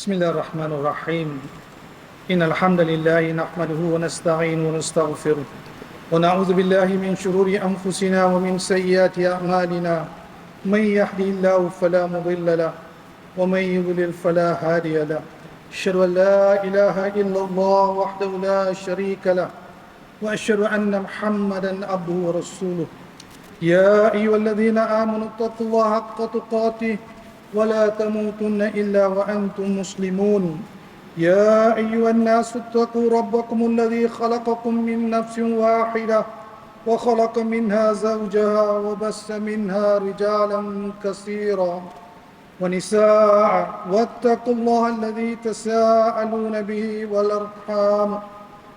بسم الله الرحمن الرحيم إن الحمد لله نحمده ونستعينه ونستغفره ونعوذ بالله من شرور أنفسنا ومن سيئات أعمالنا من يهده الله فلا مضل له ومن يضلل فلا هادي له أشهد أن لا إله إلا الله وحده لا شريك له وأشهد أن محمدا عبده ورسوله يا أيها الذين آمنوا اتقوا الله حق تقاته ولا تموتن إلا وأنتم مسلمون يا أيها الناس اتقوا ربكم الذي خلقكم من نفس واحدة وخلق منها زوجها وبث منها رجالا كثيرا ونساء واتقوا الله الذي تساءلون به والأرحام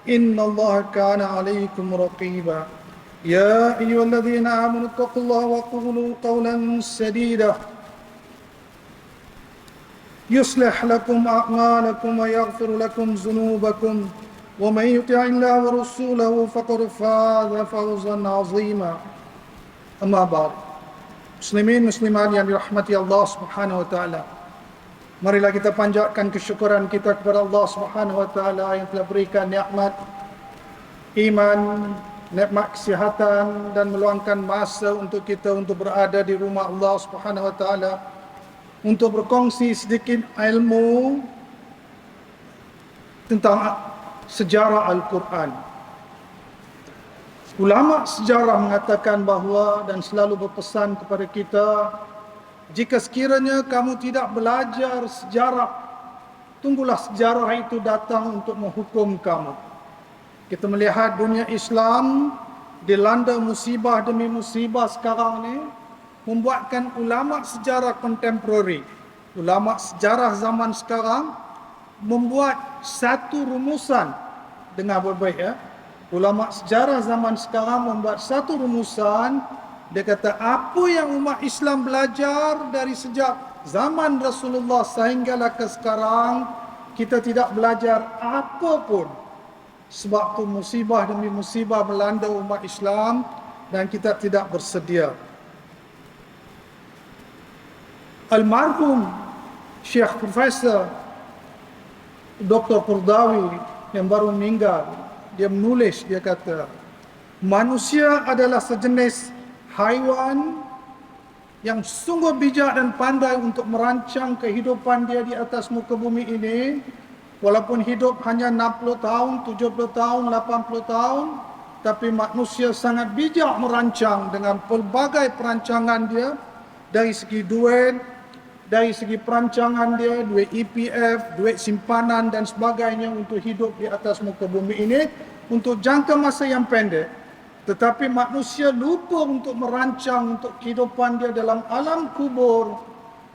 إن الله كان عليكم رقيبا يا أيها الذين آمنوا اتقوا الله وقولوا قولا سديدا يصلح لكم أعمالكم ويغفر لكم ذنوبكم ومن يطع الله ورسوله فقد فاز فوزا عظيما أما بعد Muslimin muslimat yang dirahmati Allah Subhanahu wa taala. Marilah kita panjatkan kesyukuran kita kepada Allah Subhanahu wa taala yang telah berikan nikmat iman, nikmat kesihatan dan meluangkan masa untuk kita untuk berada di rumah Allah Subhanahu wa taala untuk berkongsi sedikit ilmu tentang sejarah Al-Quran. Ulama sejarah mengatakan bahawa dan selalu berpesan kepada kita, jika sekiranya kamu tidak belajar sejarah, tunggulah sejarah itu datang untuk menghukum kamu. Kita melihat dunia Islam dilanda musibah demi musibah sekarang ni, membuatkan ulama sejarah kontemporari, ulama sejarah zaman sekarang membuat satu rumusan dengan berbaik ya. Ulama sejarah zaman sekarang membuat satu rumusan. Dia kata apa yang umat Islam belajar dari sejak zaman Rasulullah sehinggalah ke sekarang, kita tidak belajar apa pun. Sebab tu musibah demi musibah melanda umat Islam dan kita tidak bersedia. Almarhum Syekh Profesor Dr. Qardawi yang baru meninggal, dia menulis, dia kata, manusia adalah sejenis haiwan yang sungguh bijak dan pandai untuk merancang kehidupan dia di atas muka bumi ini. Walaupun hidup hanya 60 tahun, 70 tahun, 80 tahun, tapi manusia sangat bijak merancang dengan pelbagai perancangan dia, dari segi duit, dari segi perancangan dia, duit EPF, duit simpanan dan sebagainya untuk hidup di atas muka bumi ini untuk jangka masa yang pendek. Tetapi manusia lupa untuk merancang untuk kehidupan dia dalam alam kubur,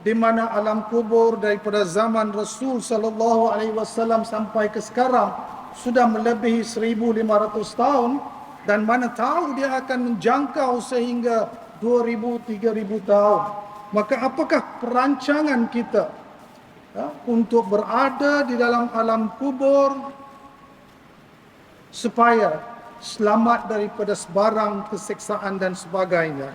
di mana alam kubur daripada zaman Rasul sallallahu alaihi wasallam sampai ke sekarang sudah melebihi 1500 tahun, dan mana tahu dia akan menjangkau sehingga 2000-3000 tahun. Maka apakah perancangan kita untuk berada di dalam alam kubur supaya selamat daripada sebarang keseksaan dan sebagainya?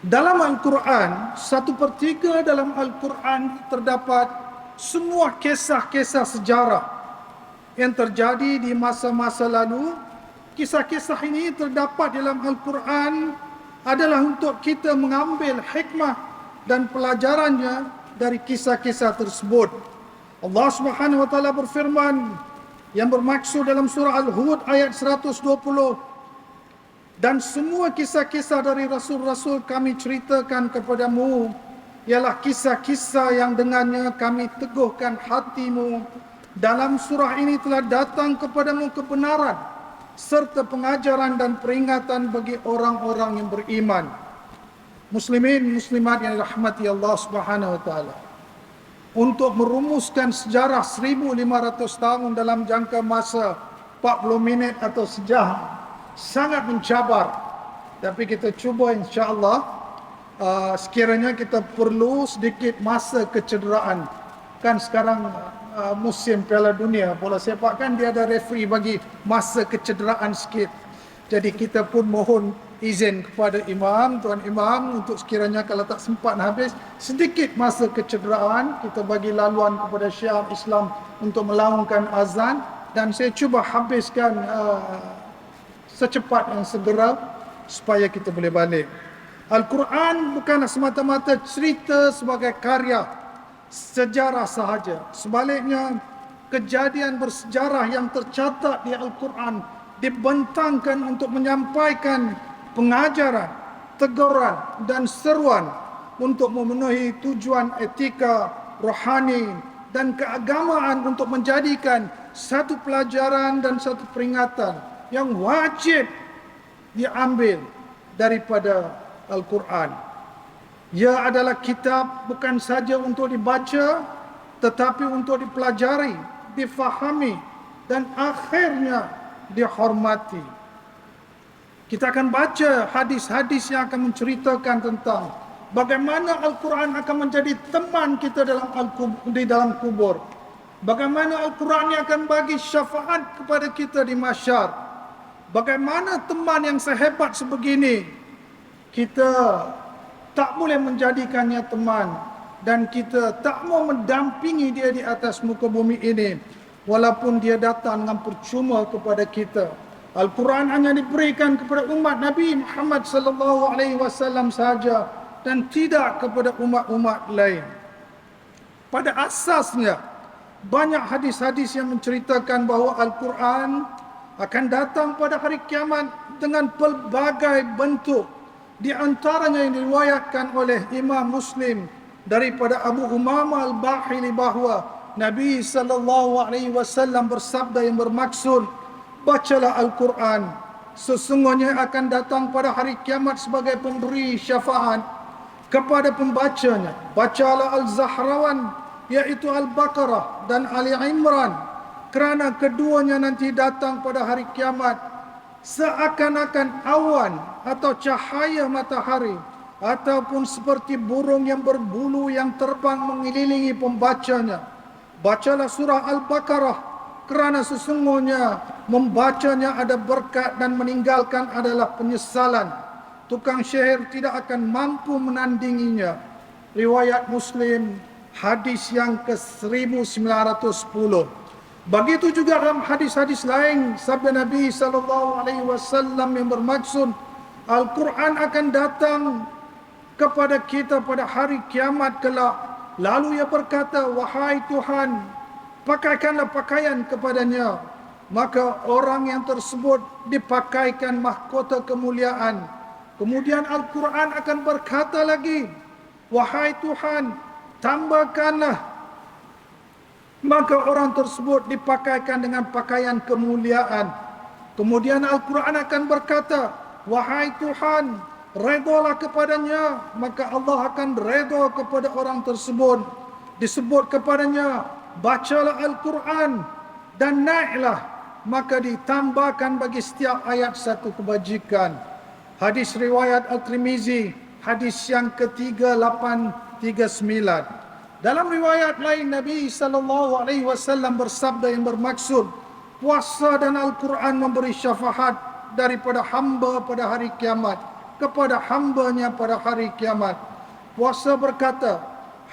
Dalam Al-Quran, 1/3 dalam Al-Quran terdapat semua kisah-kisah sejarah yang terjadi di masa-masa lalu. Kisah-kisah ini terdapat dalam Al-Quran adalah untuk kita mengambil hikmah dan pelajarannya dari kisah-kisah tersebut. Allah Subhanahu wa taala berfirman yang bermaksud dalam surah Al-Hud ayat 120, dan semua kisah-kisah dari rasul-rasul kami ceritakan kepadamu ialah kisah-kisah yang dengannya kami teguhkan hatimu. Dalam surah ini telah datang kepadamu kebenaran serta pengajaran dan peringatan bagi orang-orang yang beriman. Muslimin muslimat yang dirahmati Allah Subhanahu wa taala, untuk merumuskan sejarah 1500 tahun dalam jangka masa 40 minit atau sejam sangat mencabar. Tapi kita cuba insya-Allah, sekiranya kita perlu sedikit masa kecederaan. Kan sekarang musim Piala Dunia bola sepak, kan dia ada referee bagi masa kecederaan sikit. Jadi kita pun mohon izin kepada imam, tuan imam, untuk sekiranya kalau tak sempat nak habis, sedikit masa kecederaan, kita bagi laluan kepada syiar Islam untuk melaungkan azan, dan saya cuba habiskan secepat yang segera supaya kita boleh balik. Al-Quran bukanlah semata-mata cerita sebagai karya sejarah sahaja. Sebaliknya, kejadian bersejarah yang tercatat di Al-Quran dibentangkan untuk menyampaikan pengajaran, teguran dan seruan untuk memenuhi tujuan etika, rohani dan keagamaan, untuk menjadikan satu pelajaran dan satu peringatan yang wajib diambil daripada Al-Quran. Ia adalah kitab bukan saja untuk dibaca, tetapi untuk dipelajari, difahami dan akhirnya dihormati. Kita akan baca hadis-hadis yang akan menceritakan tentang bagaimana Al-Quran akan menjadi teman kita di dalam kubur. Bagaimana Al-Quran yang akan bagi syafaat kepada kita di mahsyar. Bagaimana teman yang sehebat sebegini, kita tak boleh menjadikannya teman, dan kita tak mau mendampingi dia di atas muka bumi ini, walaupun dia datang dengan percuma kepada kita. Al-Quran hanya diberikan kepada umat Nabi Muhammad sallallahu alaihi wasallam sahaja, dan tidak kepada umat-umat lain. Pada asasnya, banyak hadis-hadis yang menceritakan bahawa Al-Quran akan datang pada hari kiamat dengan pelbagai bentuk. Di antaranya yang diriwayatkan oleh Imam Muslim daripada Abu Umamah Al-Bahili bahawa Nabi sallallahu alaihi wasallam bersabda yang bermaksud, bacalah Al-Quran, sesungguhnya akan datang pada hari kiamat sebagai pemberi syafaat kepada pembacanya. Bacalah Al-Zahrawan, iaitu Al-Baqarah dan Ali Imran, kerana keduanya nanti datang pada hari kiamat seakan-akan awan atau cahaya matahari, ataupun seperti burung yang berbulu yang terbang mengelilingi pembacanya. Bacalah surah Al-Baqarah, kerana sesungguhnya membacanya ada berkat dan meninggalkan adalah penyesalan. Tukang syair tidak akan mampu menandinginya. Riwayat Muslim, hadis yang ke-1910. Begitu juga dalam hadis-hadis lain, sabda Nabi SAW yang bermaksud, Al-Quran akan datang kepada kita pada hari kiamat kelak. Lalu ia berkata, wahai Tuhan, pakaikanlah pakaian kepadanya. Maka orang yang tersebut dipakaikan mahkota kemuliaan. Kemudian Al-Quran akan berkata lagi, wahai Tuhan, tambahkanlah. Maka orang tersebut dipakaikan dengan pakaian kemuliaan. Kemudian Al-Quran akan berkata, wahai Tuhan, redalah kepadanya. Maka Allah akan reda kepada orang tersebut. Disebut kepadanya, bacalah Al-Quran dan naiklah. Maka ditambahkan bagi setiap ayat satu kebajikan. Hadis riwayat Al-Tirmizi, hadis yang ke-3839. Dalam riwayat lain, Nabi SAW bersabda yang bermaksud, puasa dan Al-Quran memberi syafaat daripada hamba pada hari kiamat kepada hambanya pada hari kiamat. Puasa berkata,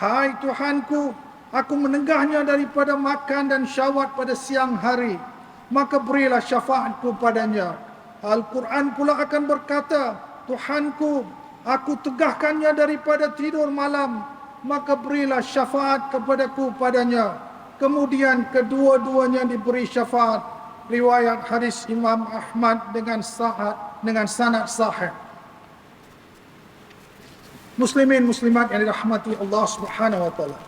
hai Tuhanku, aku menegahnya daripada makan dan syahwat pada siang hari, maka berilah syafaatku padanya. Al-Quran pula akan berkata, Tuhanku, aku tegahkannya daripada tidur malam, maka berilah syafaat kepadaku padanya. Kemudian kedua-duanya diberi syafaat. Riwayat hadis Imam Ahmad dengan sanad sahih. Muslimin muslimat yang dirahmati Allah Subhanahu wa taala.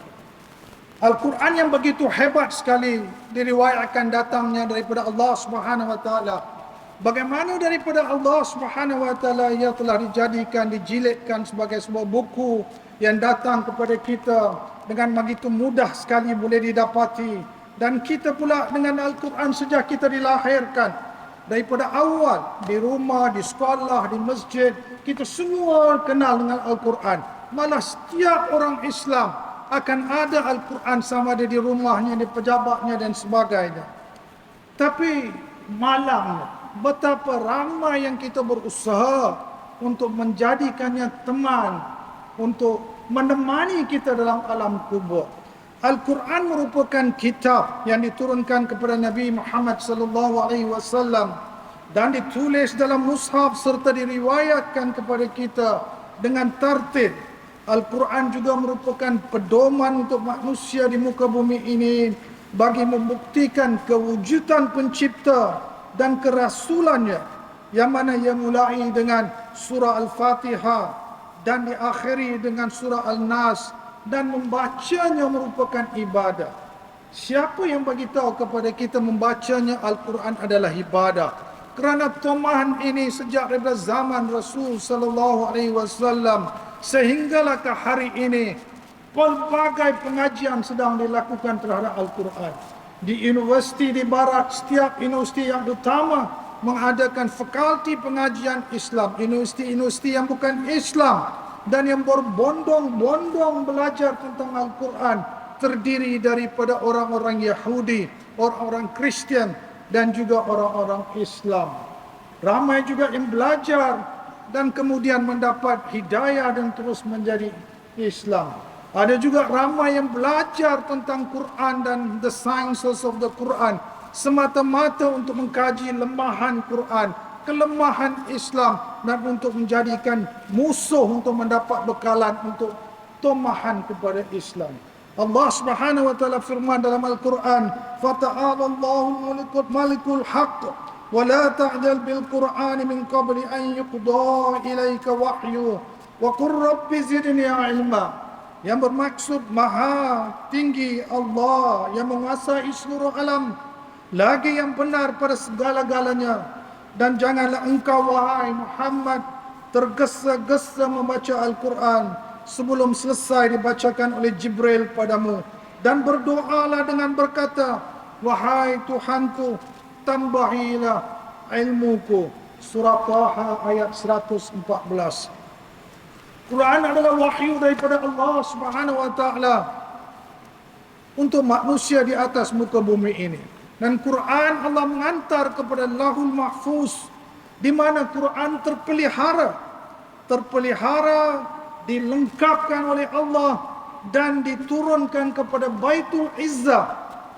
Al-Quran yang begitu hebat sekali diriwayatkan datangnya daripada Allah Subhanahu wa taala. Bagaimana daripada Allah Subhanahu wa taala ia telah dijilidkan sebagai sebuah buku yang datang kepada kita dengan begitu mudah sekali boleh didapati. Dan kita pula dengan Al-Quran sejak kita dilahirkan, daripada awal, di rumah, di sekolah, di masjid, kita semua kenal dengan Al-Quran. Malah setiap orang Islam akan ada Al-Quran sama ada di rumahnya, di pejabatnya dan sebagainya. Tapi malangnya, betapa ramai yang kita berusaha untuk menjadikannya teman, untuk menemani kita dalam alam kubur. Al-Quran merupakan kitab yang diturunkan kepada Nabi Muhammad sallallahu alaihi wasallam dan ditulis dalam mushaf serta diriwayatkan kepada kita dengan tertib. Al-Quran juga merupakan pedoman untuk manusia di muka bumi ini bagi membuktikan kewujudan pencipta dan kerasulannya, yang mana ia mulai dengan surah Al-Fatihah dan diakhiri dengan surah Al-Nas, dan membacanya merupakan ibadah. Siapa yang bagi tahu kepada kita membacanya Al-Quran adalah ibadah? Kerana tomahan ini sejak daripada zaman Rasul sallallahu alaihi wasallam sehinggalah ke hari ini pelbagai pengajian sedang dilakukan terhadap Al-Quran. Di universiti di barat, setiap universiti yang utama mengadakan fakulti pengajian Islam. Universiti-universiti yang bukan Islam dan yang berbondong-bondong belajar tentang Al-Quran terdiri daripada orang-orang Yahudi, orang-orang Kristian dan juga orang-orang Islam. Ramai juga yang belajar dan kemudian mendapat hidayah dan terus menjadi Islam. Ada juga ramai yang belajar tentang Quran dan the sciences of the Quran semata-mata untuk mengkaji lemahan Quran, kelemahan Islam, dan untuk menjadikan musuh untuk mendapat bekalan untuk tomahan kepada Islam. Allah Subhanahu wa taala firman dalam Al-Quran, "Fata'ala Allahul malikul haqq wa la ta'jal bil Qur'ani min qabli an yuqda ilaika wahyu wa qur rabbi zidni ilma." Yang bermaksud Maha tinggi Allah yang menguasai seluruh alam, lagi yang benar pada segala-galanya. Dan janganlah engkau wahai Muhammad tergesa-gesa membaca Al-Quran sebelum selesai dibacakan oleh Jibril padamu, dan berdoalah dengan berkata, "Wahai Tuhanku, tambahilah ilmuku." Surah Taha ayat 114. Quran adalah wahyu daripada Allah Subhanahu wa taala untuk manusia di atas muka bumi ini. Dan Quran Allah mengantar kepada Lahul Mahfuz, di mana Quran terpelihara, dilengkapkan oleh Allah dan diturunkan kepada Baitul Izzah.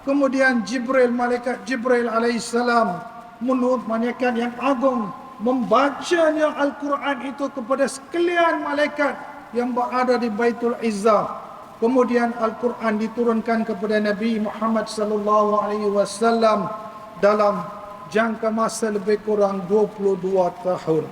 Kemudian malaikat Jibril alaihissalam, menurut malaikat yang agung, membacanya Al-Quran itu kepada sekalian malaikat yang berada di Baitul Izzah. Kemudian Al-Quran diturunkan kepada Nabi Muhammad sallallahu alaihi wasallam dalam jangka masa lebih kurang 22 tahun.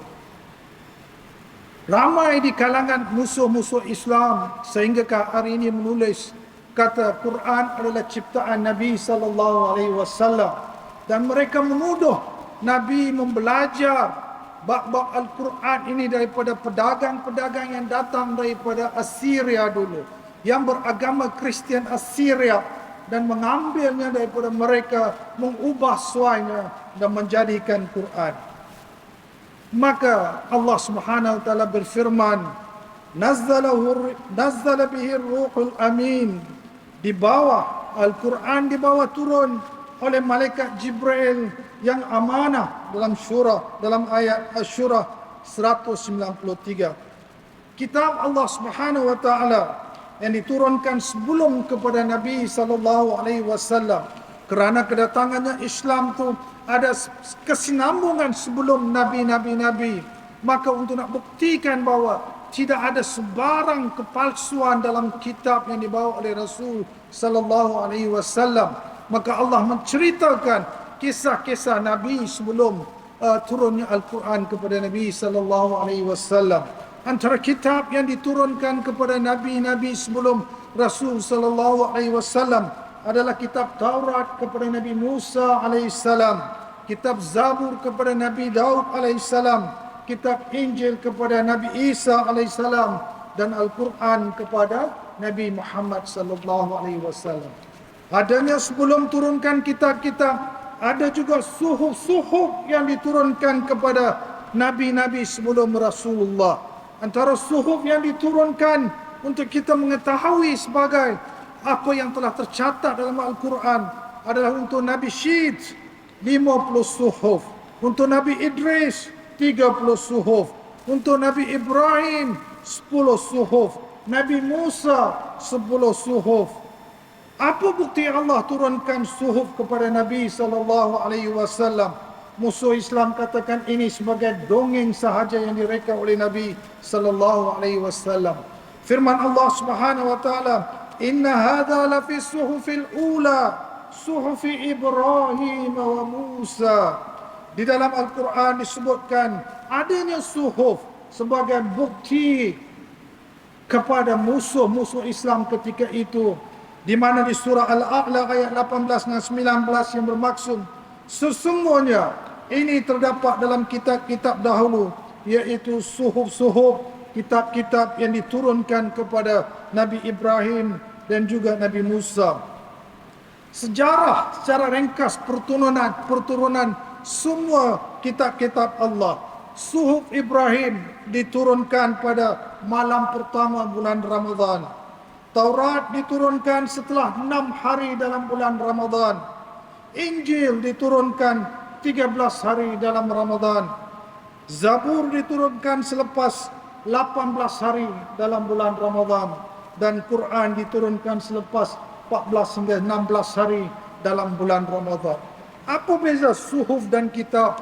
Ramai di kalangan musuh-musuh Islam sehingga ke hari ini menulis kata Quran adalah ciptaan Nabi sallallahu alaihi wasallam, dan mereka menuduh Nabi membelajar bab-bab Al-Quran ini daripada pedagang-pedagang yang datang daripada Assyria dulu, yang beragama Kristian Assyria, dan mengambilnya daripada mereka, mengubah suainya dan menjadikan Quran. Maka Allah Subhanahu wa taala berfirman, nazzala bihi ruhul amin. Di bawah Al-Quran turun oleh malaikat Jibril yang amanah dalam ayat Asy-Syura 193. Kitab Allah Subhanahu wa taala yang diturunkan sebelum kepada Nabi sallallahu alaihi wasallam, kerana kedatangannya Islam tu ada kesinambungan sebelum nabi-nabi. Maka untuk nak buktikan bahawa tidak ada sebarang kepalsuan dalam kitab yang dibawa oleh Rasul sallallahu alaihi wasallam, maka Allah menceritakan kisah-kisah Nabi sebelum turunnya Al-Quran kepada Nabi sallallahu alaihi wasallam. Antara kitab yang diturunkan kepada nabi-nabi sebelum Rasul sallallahu alaihi wasallam adalah kitab Taurat kepada Nabi Musa alaihissalam, kitab Zabur kepada Nabi Daud alaihissalam, kitab Injil kepada Nabi Isa alaihissalam, dan Al-Quran kepada Nabi Muhammad sallallahu alaihi wasallam. Adanya sebelum turunkan kitab-kitab, ada juga suhuf-suhuf yang diturunkan kepada nabi-nabi sebelum Rasulullah. Antara suhuf yang diturunkan untuk kita mengetahui sebagai apa yang telah tercatat dalam Al-Quran adalah untuk Nabi Syed 50 suhuf, untuk Nabi Idris 30 suhuf, Untuk Nabi Ibrahim 10 suhuf, Nabi Musa 10 suhuf. Apa bukti Allah turunkan suhuf kepada Nabi sallallahu alaihi wasallam? Musuh Islam katakan ini sebagai dongeng sahaja yang direka oleh Nabi sallallahu alaihi wasallam. Firman Allah Subhanahu wa taala, "Inna hadza la fi suhufil ula, suhufi Ibrahim wa Musa." Di dalam Al-Quran disebutkan adanya suhuf sebagai bukti kepada musuh-musuh Islam ketika itu, di mana di surah Al-A'la ayat 18 dan 19 yang bermaksud sesungguhnya ini terdapat dalam kitab-kitab dahulu, iaitu suhuf-suhuf, kitab-kitab yang diturunkan kepada Nabi Ibrahim dan juga Nabi Musa. Sejarah secara ringkas perturunan semua kitab-kitab Allah. Suhuf Ibrahim diturunkan pada malam pertama bulan Ramadan. Taurat diturunkan setelah 6 hari dalam bulan Ramadan. Injil diturunkan 13 hari dalam Ramadan. Zabur diturunkan selepas 18 hari dalam bulan Ramadan. Dan Quran diturunkan selepas 14 hingga 16 hari dalam bulan Ramadan. Apa beza suhuf dan kitab?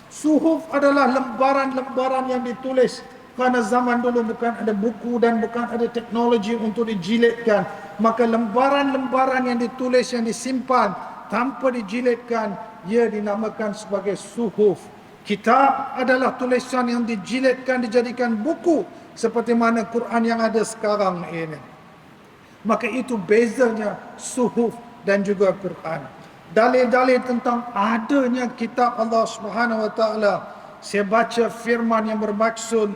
Suhuf adalah lembaran-lembaran yang ditulis, kerana zaman dulu bukan ada buku dan bukan ada teknologi untuk dijilidkan. Maka lembaran-lembaran yang ditulis, yang disimpan tanpa dijilidkan, ia dinamakan sebagai suhuf. Kitab adalah tulisan yang dijilidkan, dijadikan buku, seperti mana Quran yang ada sekarang ini. Maka itu bezanya suhuf dan juga Quran. Dalil-dalil tentang adanya kitab Allah Subhanahu wa taala. Saya baca firman yang bermaksud,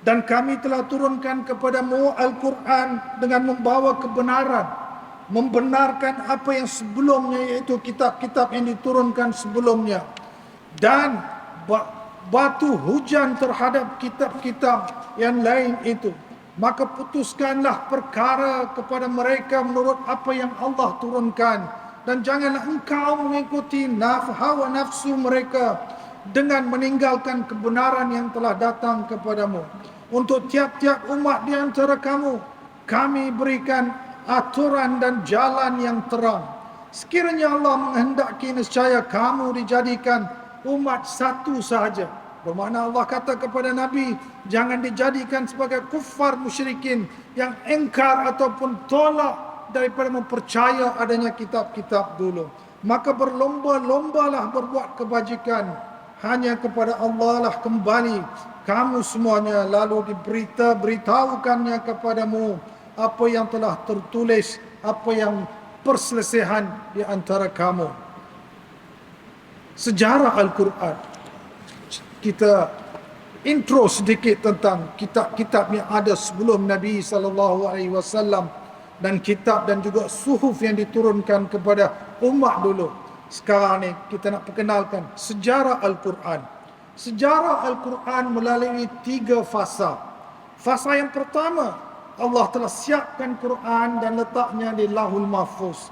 dan kami telah turunkan kepadamu Al-Quran dengan membawa kebenaran, membenarkan apa yang sebelumnya, iaitu kitab-kitab yang diturunkan sebelumnya, dan batu hujan terhadap kitab-kitab yang lain itu. Maka putuskanlah perkara kepada mereka menurut apa yang Allah turunkan, dan janganlah engkau mengikuti hawa nafsu mereka dengan meninggalkan kebenaran yang telah datang kepadamu. Untuk tiap-tiap umat di antara kamu, kami berikan aturan dan jalan yang terang. Sekiranya Allah menghendaki, nescaya kamu dijadikan umat satu sahaja. Bermakna Allah kata kepada Nabi, jangan dijadikan sebagai kufar musyrikin yang engkar ataupun tolak daripada mempercaya adanya kitab-kitab dulu. Maka berlomba-lombalah berbuat kebajikan, hanya kepada Allah lah kembali kamu semuanya. Lalu beritahukannya kepadamu apa yang telah tertulis, apa yang perselisihan di antara kamu. Sejarah Al-Quran. Kita intro sedikit tentang kitab-kitab yang ada sebelum Nabi SAW, dan kitab dan juga suhuf yang diturunkan kepada umat dulu. Sekarang ni kita nak perkenalkan sejarah Al-Quran. Sejarah Al-Quran melalui 3 fasa. Fasa yang pertama, Allah telah siapkan Quran dan letaknya di Lahul Mahfuz.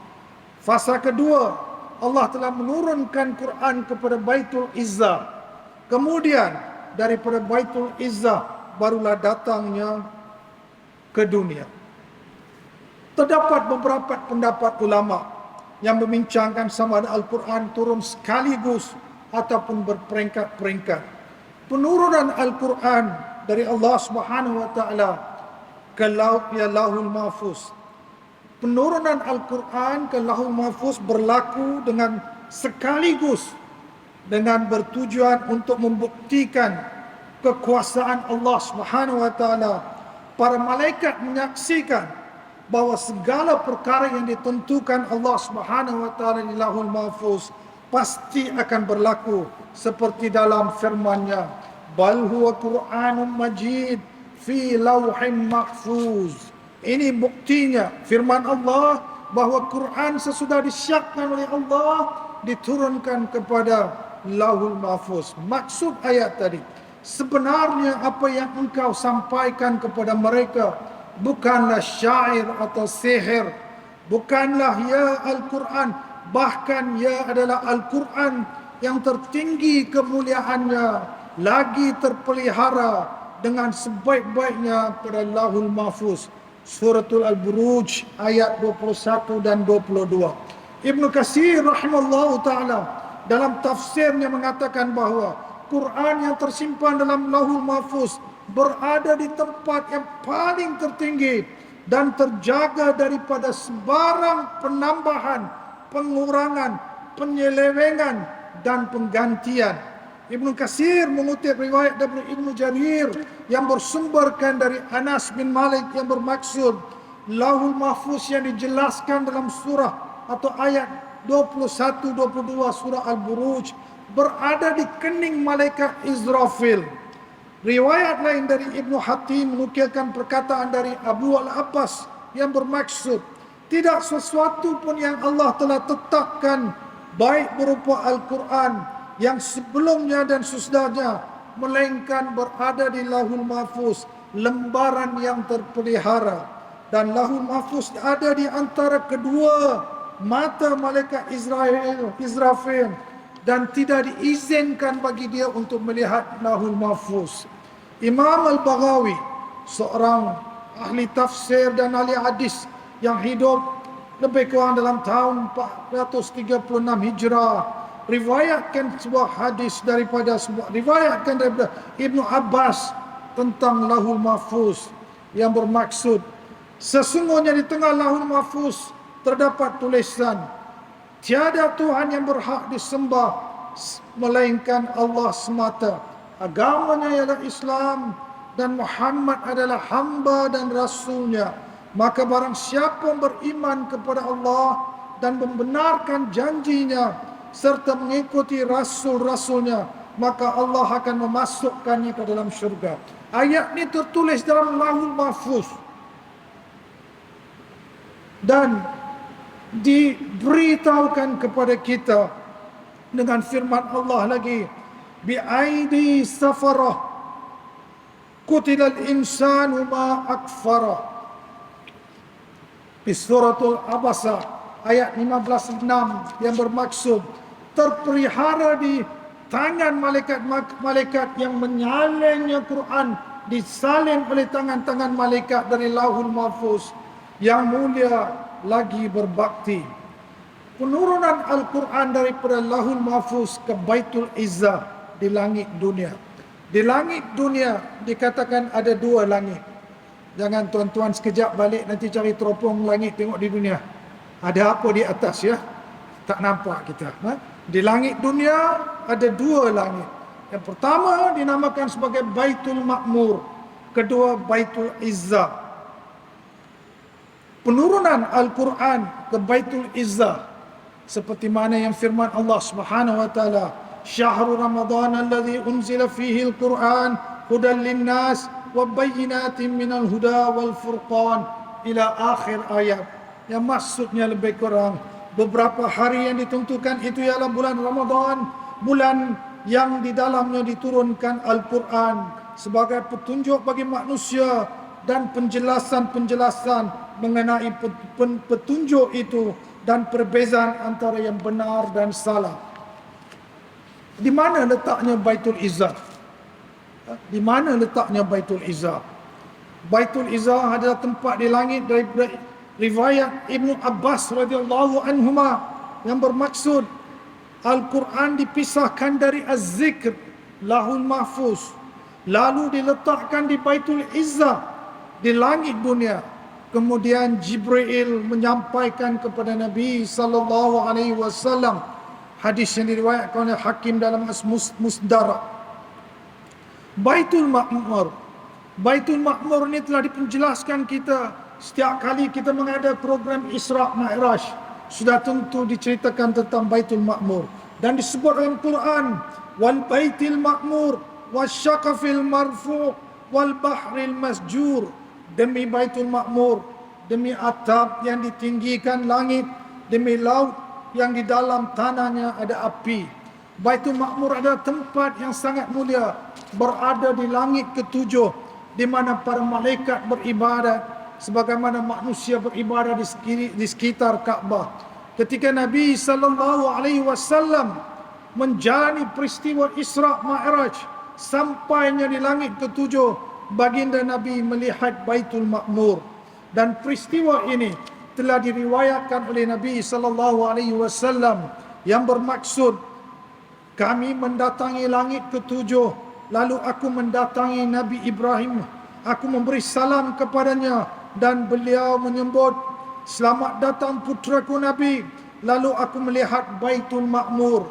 Fasa kedua, Allah telah menurunkan Quran kepada Baitul Izzah. Kemudian daripada Baitul Izzah barulah datangnya ke dunia. Terdapat beberapa pendapat ulama yang membincangkan sama ada Al-Quran turun sekaligus ataupun berperingkat-peringkat. Penurunan Al-Quran dari Allah Subhanahu wa taala ke Lahul Mahfuz. Penurunan Al-Quran ke Lahul Mahfuz berlaku dengan sekaligus, dengan bertujuan untuk membuktikan kekuasaan Allah Subhanahu wa taala. Para malaikat menyaksikan bahawa segala perkara yang ditentukan Allah Subhanahu wa taala di Lahul Mahfuz pasti akan berlaku seperti dalam firman-Nya, bal huwa Qur'anun Majid fi lauhin mahfuz. Ini buktinya firman Allah bahawa Quran sesudah disiapkan oleh Allah diturunkan kepada Lahul Mahfuz. Maksud ayat tadi, sebenarnya apa yang engkau sampaikan kepada mereka bukanlah syair atau sihir, bukanlah ya Al-Quran, bahkan ia adalah Al-Quran yang tertinggi kemuliaannya, lagi terpelihara dengan sebaik-baiknya pada Lauhul Mahfuz. Suratul Al-Buruj ayat 21 dan 22. Ibnu Katsir rahimallahu taala dalam tafsirnya mengatakan bahawa Quran yang tersimpan dalam Lauhul Mahfuz berada di tempat yang paling tertinggi dan terjaga daripada sebarang penambahan, pengurangan, penyelewengan dan penggantian. Ibnu Katsir mengutip riwayat dari Ibnu Jarir yang bersumberkan dari Anas bin Malik yang bermaksud Lauhul Mahfuz yang dijelaskan dalam surah atau ayat 21-22 surah Al-Buruj berada di kening malaikat Israfil. Riwayat lain dari Ibnu Hatim menukilkan perkataan dari Abu Al-Abbas yang bermaksud tidak sesuatu pun yang Allah telah tetapkan baik berupa Al-Quran yang sebelumnya dan sesudahnya melainkan berada di Lauhul Mahfuz, lembaran yang terpelihara, dan Lauhul Mahfuz ada di antara kedua mata malaikat Israfil dan tidak diizinkan bagi dia untuk melihat Lauhul Mahfuz. Imam Al-Baghawi, seorang ahli tafsir dan ahli hadis yang hidup lebih kurang dalam tahun 436 Hijrah, riwayatkan daripada Ibnu Abbas tentang Lauhul Mahfuz yang bermaksud sesungguhnya di tengah Lauhul Mahfuz terdapat tulisan tiada Tuhan yang berhak disembah melainkan Allah semata, agamanya ialah Islam dan Muhammad adalah hamba dan rasulnya. Maka barang siapa beriman kepada Allah dan membenarkan janjinya serta mengikuti rasul-rasulnya, maka Allah akan memasukkannya ke dalam syurga. Ayat ini tertulis dalam Lauhul Mahfuz dan diberitahukan kepada kita dengan firman Allah lagi, bi'aidi safarah kutilal insanu ma akfarah. Di suratul Abasa ayat 15-6 yang bermaksud terpelihara di tangan malaikat yang menyalinnya Quran, disalin oleh tangan-tangan malaikat dari Lauhul Mahfuz yang mulia lagi berbakti. Penurunan Al-Quran daripada Lauhul Mahfuz ke Baitul Izzah di langit dunia. Di langit dunia dikatakan ada dua langit. Jangan tuan-tuan sekejap balik nanti cari teropong langit tengok di dunia. Ada apa di atas ya? Tak nampak kita. Di langit dunia ada dua langit. Yang pertama dinamakan sebagai Baitul Ma'mur. Kedua Baitul Izzah. Penurunan Al-Quran ke Baitul Izzah seperti mana yang firman Allah Subhanahu wa taala, "Syahrul Ramadan alladzi unzila fihi al-Quran hudan lin-nas wa bayyinatin minal huda wal furqan" ila akhir ayat. Yang maksudnya lebih kurang beberapa hari yang ditentukan itu ialah bulan Ramadan, bulan yang di dalamnya diturunkan Al-Quran sebagai petunjuk bagi manusia dan penjelasan-penjelasan mengenai petunjuk itu dan perbezaan antara yang benar dan salah. Di mana letaknya Baitul Izzah? Di mana letaknya Baitul Izzah? Baitul Izzah adalah tempat di langit dari riwayat Ibnu Abbas radhiyallahu anhuma yang bermaksud Al-Quran dipisahkan dari Az-Zikr, Lauhul Mahfuz, lalu diletakkan di Baitul Izzah di langit dunia. Kemudian Jibril menyampaikan kepada Nabi sallallahu alaihi wasallam hadis yang diriwayatkan oleh Hakim dalam Musdarak. Baitul Ma'mur. Baitul Ma'mur ini telah dipenjelaskan kita setiap kali kita mengada program Isra Mi'raj. Sudah tentu diceritakan tentang Baitul Ma'mur dan disebut dalam Quran, wal baitil ma'mur wasyaqafil marfu' wal bahril masjur. Demi Baitul Ma'mur, demi atap yang ditinggikan langit, demi laut yang di dalam tanahnya ada api. Baitul Ma'mur adalah tempat yang sangat mulia, berada di langit ketujuh, di mana para malaikat beribadat sebagaimana manusia beribadat di sekitar Kaabah. Ketika Nabi sallallahu alaihi wasallam menjalani peristiwa Isra Mi'raj, sampainya di langit ketujuh, baginda Nabi melihat Baitul Ma'mur. Dan peristiwa ini telah diriwayatkan oleh Nabi sallallahu alaihi wasallam yang bermaksud, kami mendatangi langit ketujuh, lalu aku mendatangi Nabi Ibrahim, aku memberi salam kepadanya dan beliau menyebut, selamat datang putraku Nabi. Lalu aku melihat Baitul Ma'mur.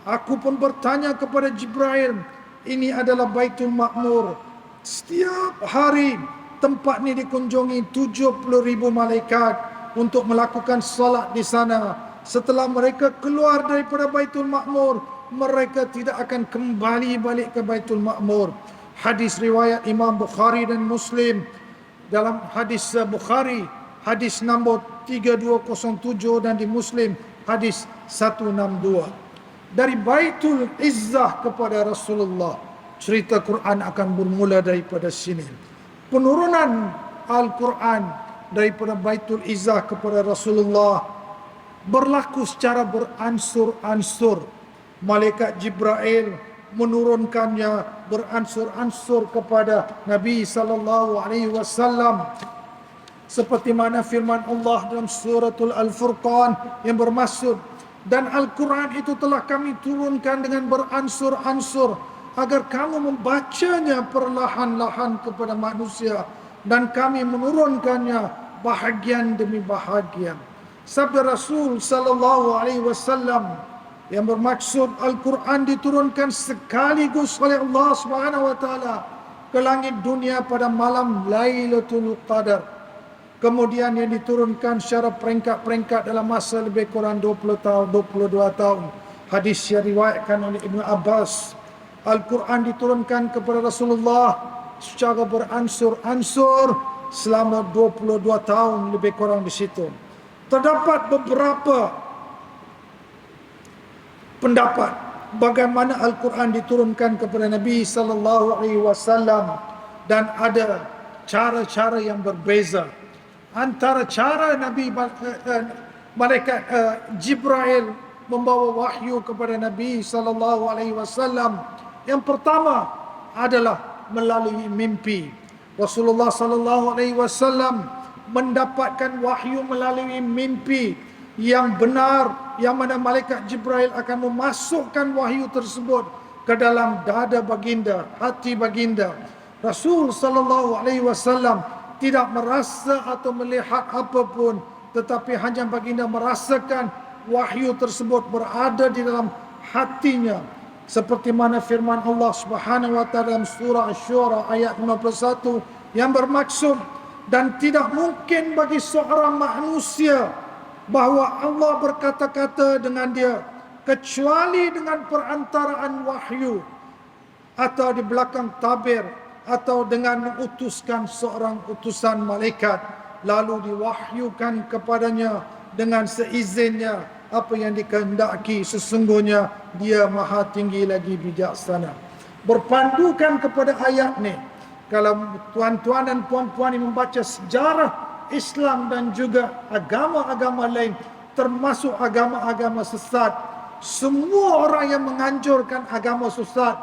Aku pun bertanya kepada Jibril, ini adalah Baitul Ma'mur. Setiap hari tempat ini dikunjungi 70,000 malaikat untuk melakukan salat di sana. Setelah mereka keluar daripada Baitul Ma'mur, mereka tidak akan kembali balik ke Baitul Ma'mur. Hadis riwayat Imam Bukhari dan Muslim. Dalam hadis Bukhari, hadis nombor 3207, dan di Muslim hadis 162. Dari Baitul Izzah kepada Rasulullah, cerita Quran akan bermula daripada sini. Penurunan Al-Quran daripada Baitul Izzah kepada Rasulullah berlaku secara beransur-ansur. Malaikat Jibril menurunkannya beransur-ansur kepada Nabi sallallahu alaihi wasallam, seperti mana firman Allah dalam suratul Al-Furqan yang bermaksud, dan Al-Quran itu telah kami turunkan dengan beransur-ansur agar kamu membacanya perlahan-lahan kepada manusia, dan kami menurunkannya bahagian demi bahagian. Sabda Rasul sallallahu alaihi wasallam yang bermaksud Al-Quran diturunkan sekaligus oleh Allah Subhanahu wa taala ke langit dunia pada malam Lailatul Qadar. Kemudian yang diturunkan secara peringkat-peringkat dalam masa lebih kurang 20 tahun, 22 tahun. Hadis yang diriwayatkan oleh Ibnu Abbas. Al-Quran diturunkan kepada Rasulullah secara beransur-ansur selama 22 tahun lebih kurang di situ. Terdapat beberapa pendapat bagaimana Al-Quran diturunkan kepada Nabi sallallahu alaihi wasallam, dan ada cara-cara yang berbeza. Antara cara Nabi malaikat Jibril membawa wahyu kepada Nabi sallallahu alaihi wasallam, yang pertama adalah melalui mimpi. Rasulullah sallallahu alaihi wasallam mendapatkan wahyu melalui mimpi yang benar, yang mana malaikat Jibril akan memasukkan wahyu tersebut ke dalam dada baginda, hati baginda. Rasul sallallahu alaihi wasallam tidak merasa atau melihat apapun, tetapi hanya baginda merasakan wahyu tersebut berada di dalam hatinya. Seperti mana firman Allah Subhanahu wa taala dalam surah Asy-Syura ayat 51 yang bermaksud, dan tidak mungkin bagi seorang manusia bahawa Allah berkata-kata dengan dia kecuali dengan perantaraan wahyu, atau di belakang tabir, atau dengan mengutuskan seorang utusan malaikat, lalu diwahyukan kepadanya dengan seizinnya apa yang dikehendaki. Sesungguhnya dia maha tinggi lagi bijaksana. Berpandukan kepada ayat ni, kalau tuan-tuan dan puan-puan yang membaca sejarah Islam dan juga agama-agama lain, termasuk agama-agama sesat, semua orang yang menganjurkan agama sesat,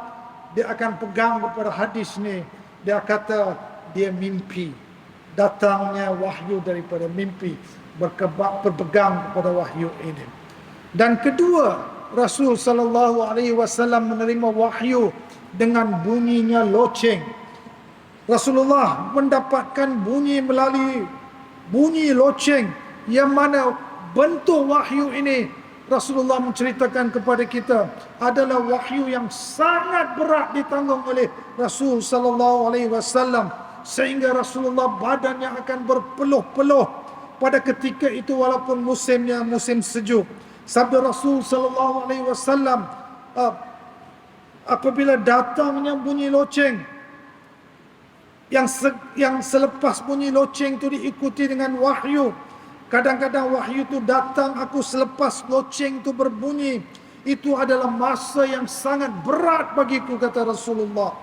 dia akan pegang kepada hadis ni. Dia kata dia mimpi, datangnya wahyu daripada mimpi, berpegang kepada wahyu ini. Dan kedua, Rasul sallallahu alaihi wasallam menerima wahyu dengan bunyinya loceng. Rasulullah mendapatkan bunyi melalui bunyi loceng, yang mana bentuk wahyu ini Rasulullah menceritakan kepada kita adalah wahyu yang sangat berat ditanggung oleh Rasul sallallahu alaihi wasallam, sehingga Rasulullah badannya akan berpeluh-peluh pada ketika itu walaupun musimnya musim sejuk. Sabda Rasul sallallahu alaihi wasallam, apabila datangnya bunyi loceng, yang selepas bunyi loceng itu diikuti dengan wahyu. Kadang-kadang wahyu itu datang aku selepas loceng itu berbunyi. Itu adalah masa yang sangat berat bagiku, kata Rasulullah.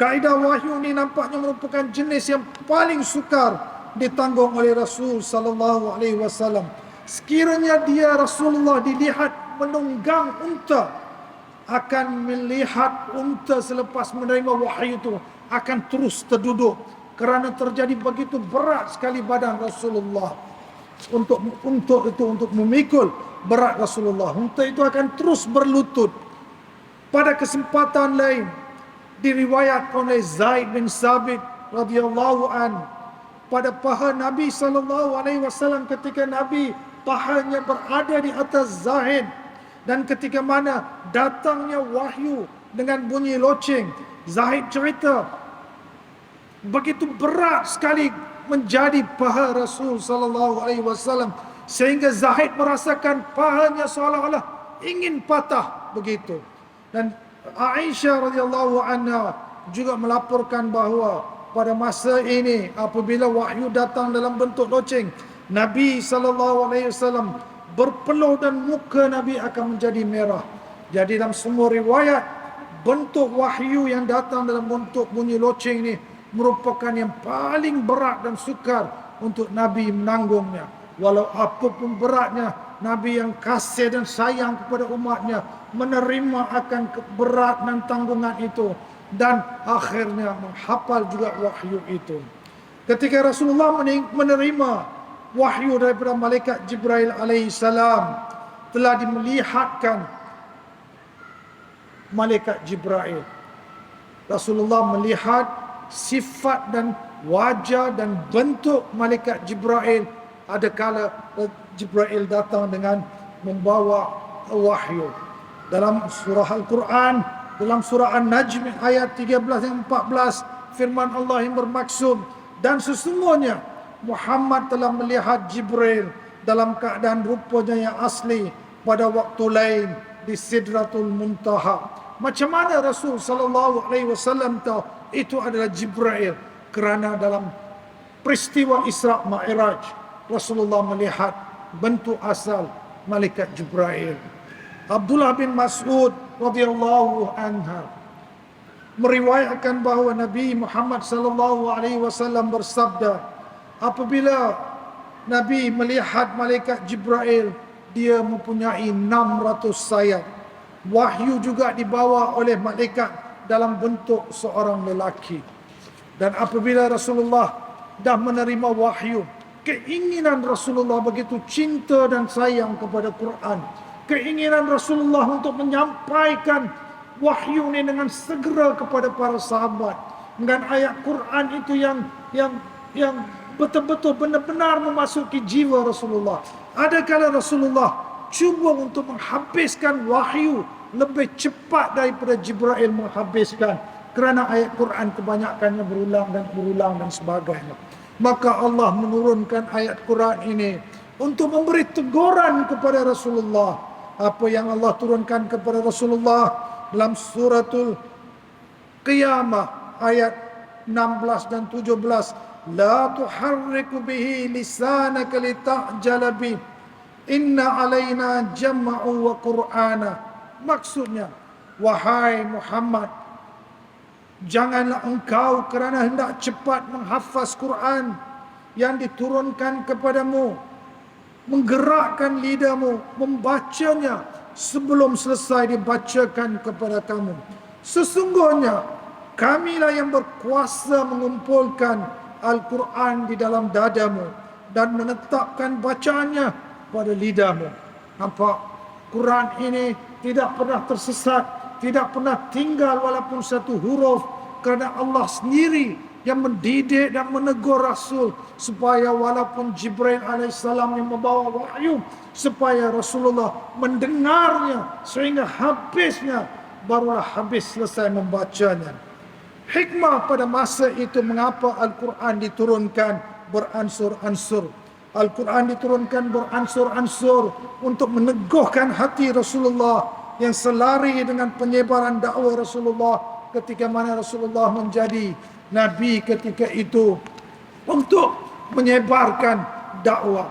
Kaedah wahyu ini nampaknya merupakan jenis yang paling sukar ditanggung oleh Rasul sallallahu alaihi wasallam. Sekiranya dia Rasulullah dilihat menunggang unta akan melihat unta selepas menerima wahyu itu akan terus terduduk, kerana terjadi begitu berat sekali badan Rasulullah untuk memikul berat Rasulullah. Unta itu akan terus berlutut. Pada kesempatan lain diriwayatkan oleh Zaid bin Sabit radhiyallahu an, pada paha Nabi sallallahu alaihi wasallam ketika Nabi pahanya berada di atas Zaid, dan ketika mana datangnya wahyu dengan bunyi loceng, Zaid cerita begitu berat sekali menjadi paha Rasul sallallahu alaihi wasallam, sehingga Zaid merasakan pahanya seolah-olah ingin patah begitu. Dan Aisyah radhiyallahu anha juga melaporkan bahawa pada masa ini apabila wahyu datang dalam bentuk loceng, Nabi sallallahu alaihi wasallam berpeluh dan muka Nabi akan menjadi merah. Jadi dalam semua riwayat, bentuk wahyu yang datang dalam bentuk bunyi loceng ini merupakan yang paling berat dan sukar untuk Nabi menanggungnya. Walau apapun beratnya, Nabi yang kasih dan sayang kepada umatnya menerima akan berat dan tanggungan itu, dan akhirnya menghafal juga wahyu itu. Ketika Rasulullah menerima wahyu daripada malaikat Jibril alaihissalam, telah dimelihatkan malaikat Jibril. Rasulullah melihat sifat dan wajah dan bentuk malaikat Jibril. Ada kala Jibril datang dengan membawa wahyu. Dalam surah Al-Quran, dalam surah An-Najm ayat 13 dan 14, firman Allah yang bermaksud, dan sesungguhnya Muhammad telah melihat Jibril dalam keadaan rupanya yang asli pada waktu lain di Sidratul Muntaha. Macam mana Rasul sallallahu alaihi wasallam tahu itu adalah Jibril? Kerana dalam peristiwa Isra Mi'raj, Rasulullah melihat bentuk asal malaikat Jibril. Abdullah bin Mas'ud radhiyallahu anhu meriwayatkan bahawa Nabi Muhammad sallallahu alaihi wasallam bersabda, apabila Nabi melihat malaikat Jibril, dia mempunyai 600 sayap. Wahyu juga dibawa oleh malaikat dalam bentuk seorang lelaki. Dan apabila Rasulullah dah menerima wahyu, keinginan Rasulullah begitu cinta dan sayang kepada Quran, keinginan Rasulullah untuk menyampaikan wahyu ini dengan segera kepada para sahabat, dengan ayat Quran itu yang betul-betul benar-benar memasuki jiwa Rasulullah. Ada kala Rasulullah cuba untuk menghabiskan wahyu lebih cepat daripada Jibril menghabiskan, kerana ayat Quran kebanyakannya berulang dan sebagainya. Maka Allah menurunkan ayat Quran ini untuk memberi teguran kepada Rasulullah. Apa yang Allah turunkan kepada Rasulullah dalam suratul Qiyamah ayat 16 dan 17, la tuharriku bihi lisanaka lita'jala bi, inna alaina jam'u wa qur'ana. Maksudnya, wahai Muhammad, janganlah engkau kerana hendak cepat menghafaz Quran yang diturunkan kepadamu, menggerakkan lidahmu membacanya sebelum selesai dibacakan kepada kamu. Sesungguhnya kamilah yang berkuasa mengumpulkan Al-Quran di dalam dadamu dan menetapkan bacaannya pada lidahmu. Nampak? Quran ini tidak pernah tersesat, tidak pernah tinggal walaupun satu huruf, kerana Allah sendiri yang mendidik dan menegur Rasul supaya walaupun Jibril alaihissalam yang membawa wahyu, supaya Rasulullah mendengarnya sehingga habisnya, barulah habis selesai membacanya. Hikmah pada masa itu mengapa Al-Quran diturunkan beransur-ansur. Al-Quran diturunkan beransur-ansur untuk meneguhkan hati Rasulullah yang selari dengan penyebaran dakwah Rasulullah ketika mana Rasulullah menjadi Nabi ketika itu, untuk menyebarkan dakwah.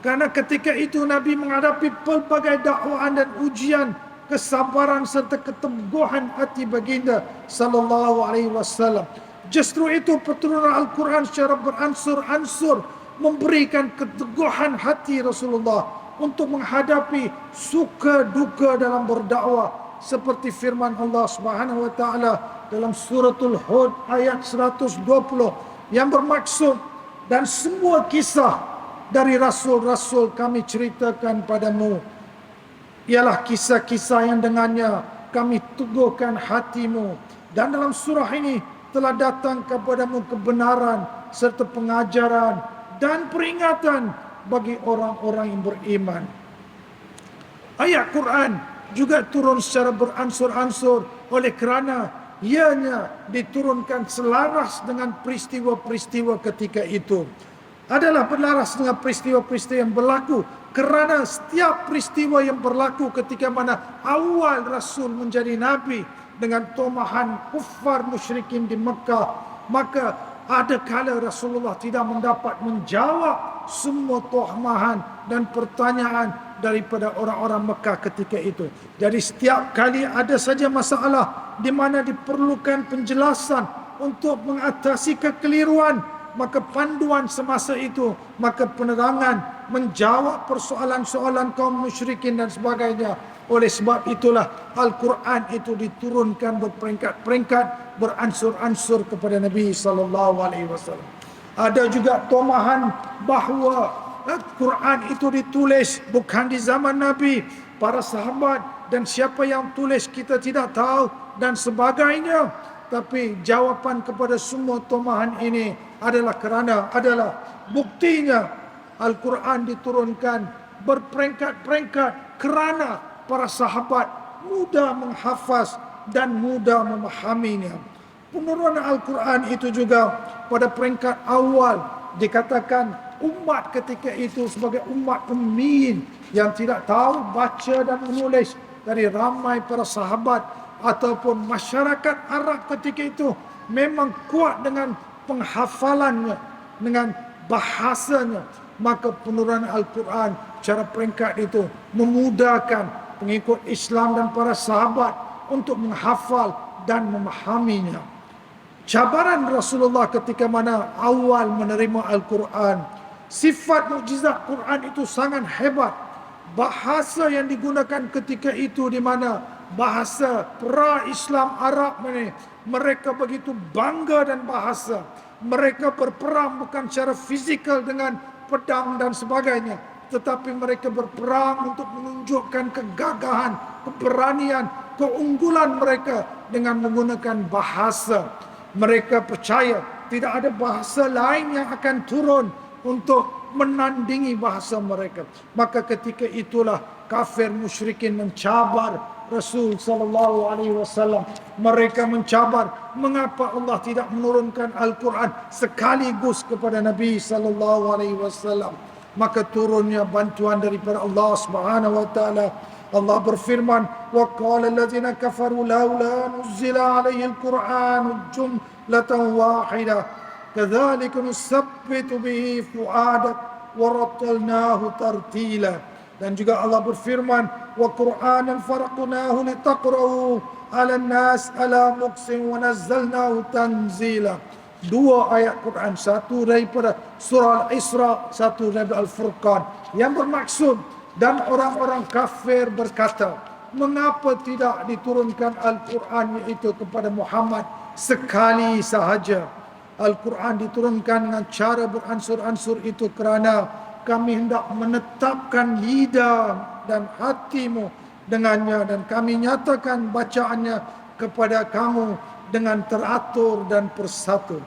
Karena ketika itu Nabi menghadapi pelbagai dakwaan dan ujian, kesabaran serta keteguhan hati baginda sallallahu alaihi wasallam. Justru itu perturunan Al-Quran secara beransur-ansur memberikan keteguhan hati Rasulullah untuk menghadapi suka duka dalam berdakwah, seperti firman Allah Subhanahu wa taala dalam suratul Hud ayat 120 yang bermaksud, dan semua kisah dari rasul-rasul kami ceritakan padamu ialah kisah-kisah yang dengannya kami teguhkan hatimu, dan dalam surah ini telah datang kepadamu kebenaran serta pengajaran dan peringatan bagi orang-orang yang beriman. Ayat Quran juga turun secara beransur-ansur oleh kerana ianya diturunkan selaras dengan peristiwa-peristiwa ketika itu. Adalah berlaras dengan peristiwa-peristiwa yang berlaku, kerana setiap peristiwa yang berlaku ketika mana awal Rasul menjadi Nabi dengan tomahan kuffar musyrikin di Mekah, maka ada kala Rasulullah tidak mendapat menjawab semua tomahan dan pertanyaan daripada orang-orang Mekah ketika itu. Jadi setiap kali ada saja masalah di mana diperlukan penjelasan untuk mengatasi kekeliruan, maka panduan semasa itu, maka penerangan menjawab persoalan-soalan kaum musyrikin dan sebagainya. Oleh sebab itulah Al-Quran itu diturunkan berperingkat-peringkat, beransur-ansur kepada Nabi SAW. Ada juga tomahan bahawa Al-Quran itu ditulis bukan di zaman Nabi, para sahabat, dan siapa yang tulis kita tidak tahu dan sebagainya. Tapi jawapan kepada semua tomahan ini adalah buktinya Al-Quran diturunkan berperingkat-peringkat kerana para sahabat mudah menghafaz dan mudah memahaminya. Penurunan Al-Quran itu juga pada peringkat awal dikatakan umat ketika itu sebagai umat ummiin yang tidak tahu baca dan menulis. Dari ramai para sahabat ataupun masyarakat Arab ketika itu memang kuat dengan penghafalannya, dengan bahasanya, maka penurunan Al-Quran cara peringkat itu memudahkan pengikut Islam dan para sahabat untuk menghafal dan memahaminya. Cabaran Rasulullah ketika mana awal menerima Al-Quran, sifat mukjizat Quran itu sangat hebat. Bahasa yang digunakan ketika itu di mana bahasa pra-Islam Arab ini, mereka begitu bangga dan bahasa. Mereka berperang bukan secara fizikal dengan pedang dan sebagainya, tetapi mereka berperang untuk menunjukkan kegagahan, keberanian, keunggulan mereka dengan menggunakan bahasa. Mereka percaya tidak ada bahasa lain yang akan turun untuk menandingi bahasa mereka. Maka ketika itulah kafir musyrikin mencabar Rasul sallallahu alaihi wasallam. Mereka mencabar mengapa Allah tidak menurunkan Al-Quran sekaligus kepada Nabi sallallahu alaihi wasallam. Maka turunnya bantuan daripada Allah Subhanahu wa taala. Allah berfirman, wa qala allazina kafaru laula nuzila alaihi al-Qur'anu jumlatan wahidah kadzalika nusabbitu bihi fuadak wa rattalnahu tartila. Dan juga Allah berfirman, wa Qur'anan faraqnahu litaqra'u 'alan nas 'ala muqsin wa nazzalnahu tanzila. Dua ayat Quran, satu daripada surah Al-Isra, satu daripada Al-Furqan, yang bermaksud, dan orang-orang kafir berkata, mengapa tidak diturunkan Al-Quran itu kepada Muhammad sekali sahaja? Al-Quran diturunkan dengan cara beransur-ansur itu kerana kami hendak menetapkan lidah dan hatimu dengannya, dan kami nyatakan bacaannya kepada kamu dengan teratur dan persatu.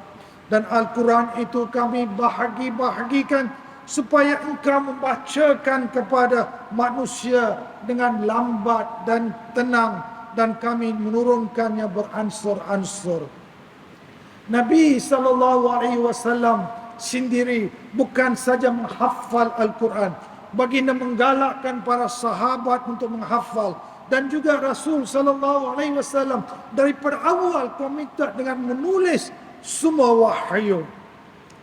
Dan Al-Quran itu kami bahagi-bahagikan supaya engkau membacakan kepada manusia dengan lambat dan tenang, dan kami menurunkannya beransur-ansur. Nabi SAW sendiri bukan saja menghafal Al-Quran, baginda menggalakkan para sahabat untuk menghafal, dan juga Rasul SAW daripada awal komited dengan menulis semua wahyu.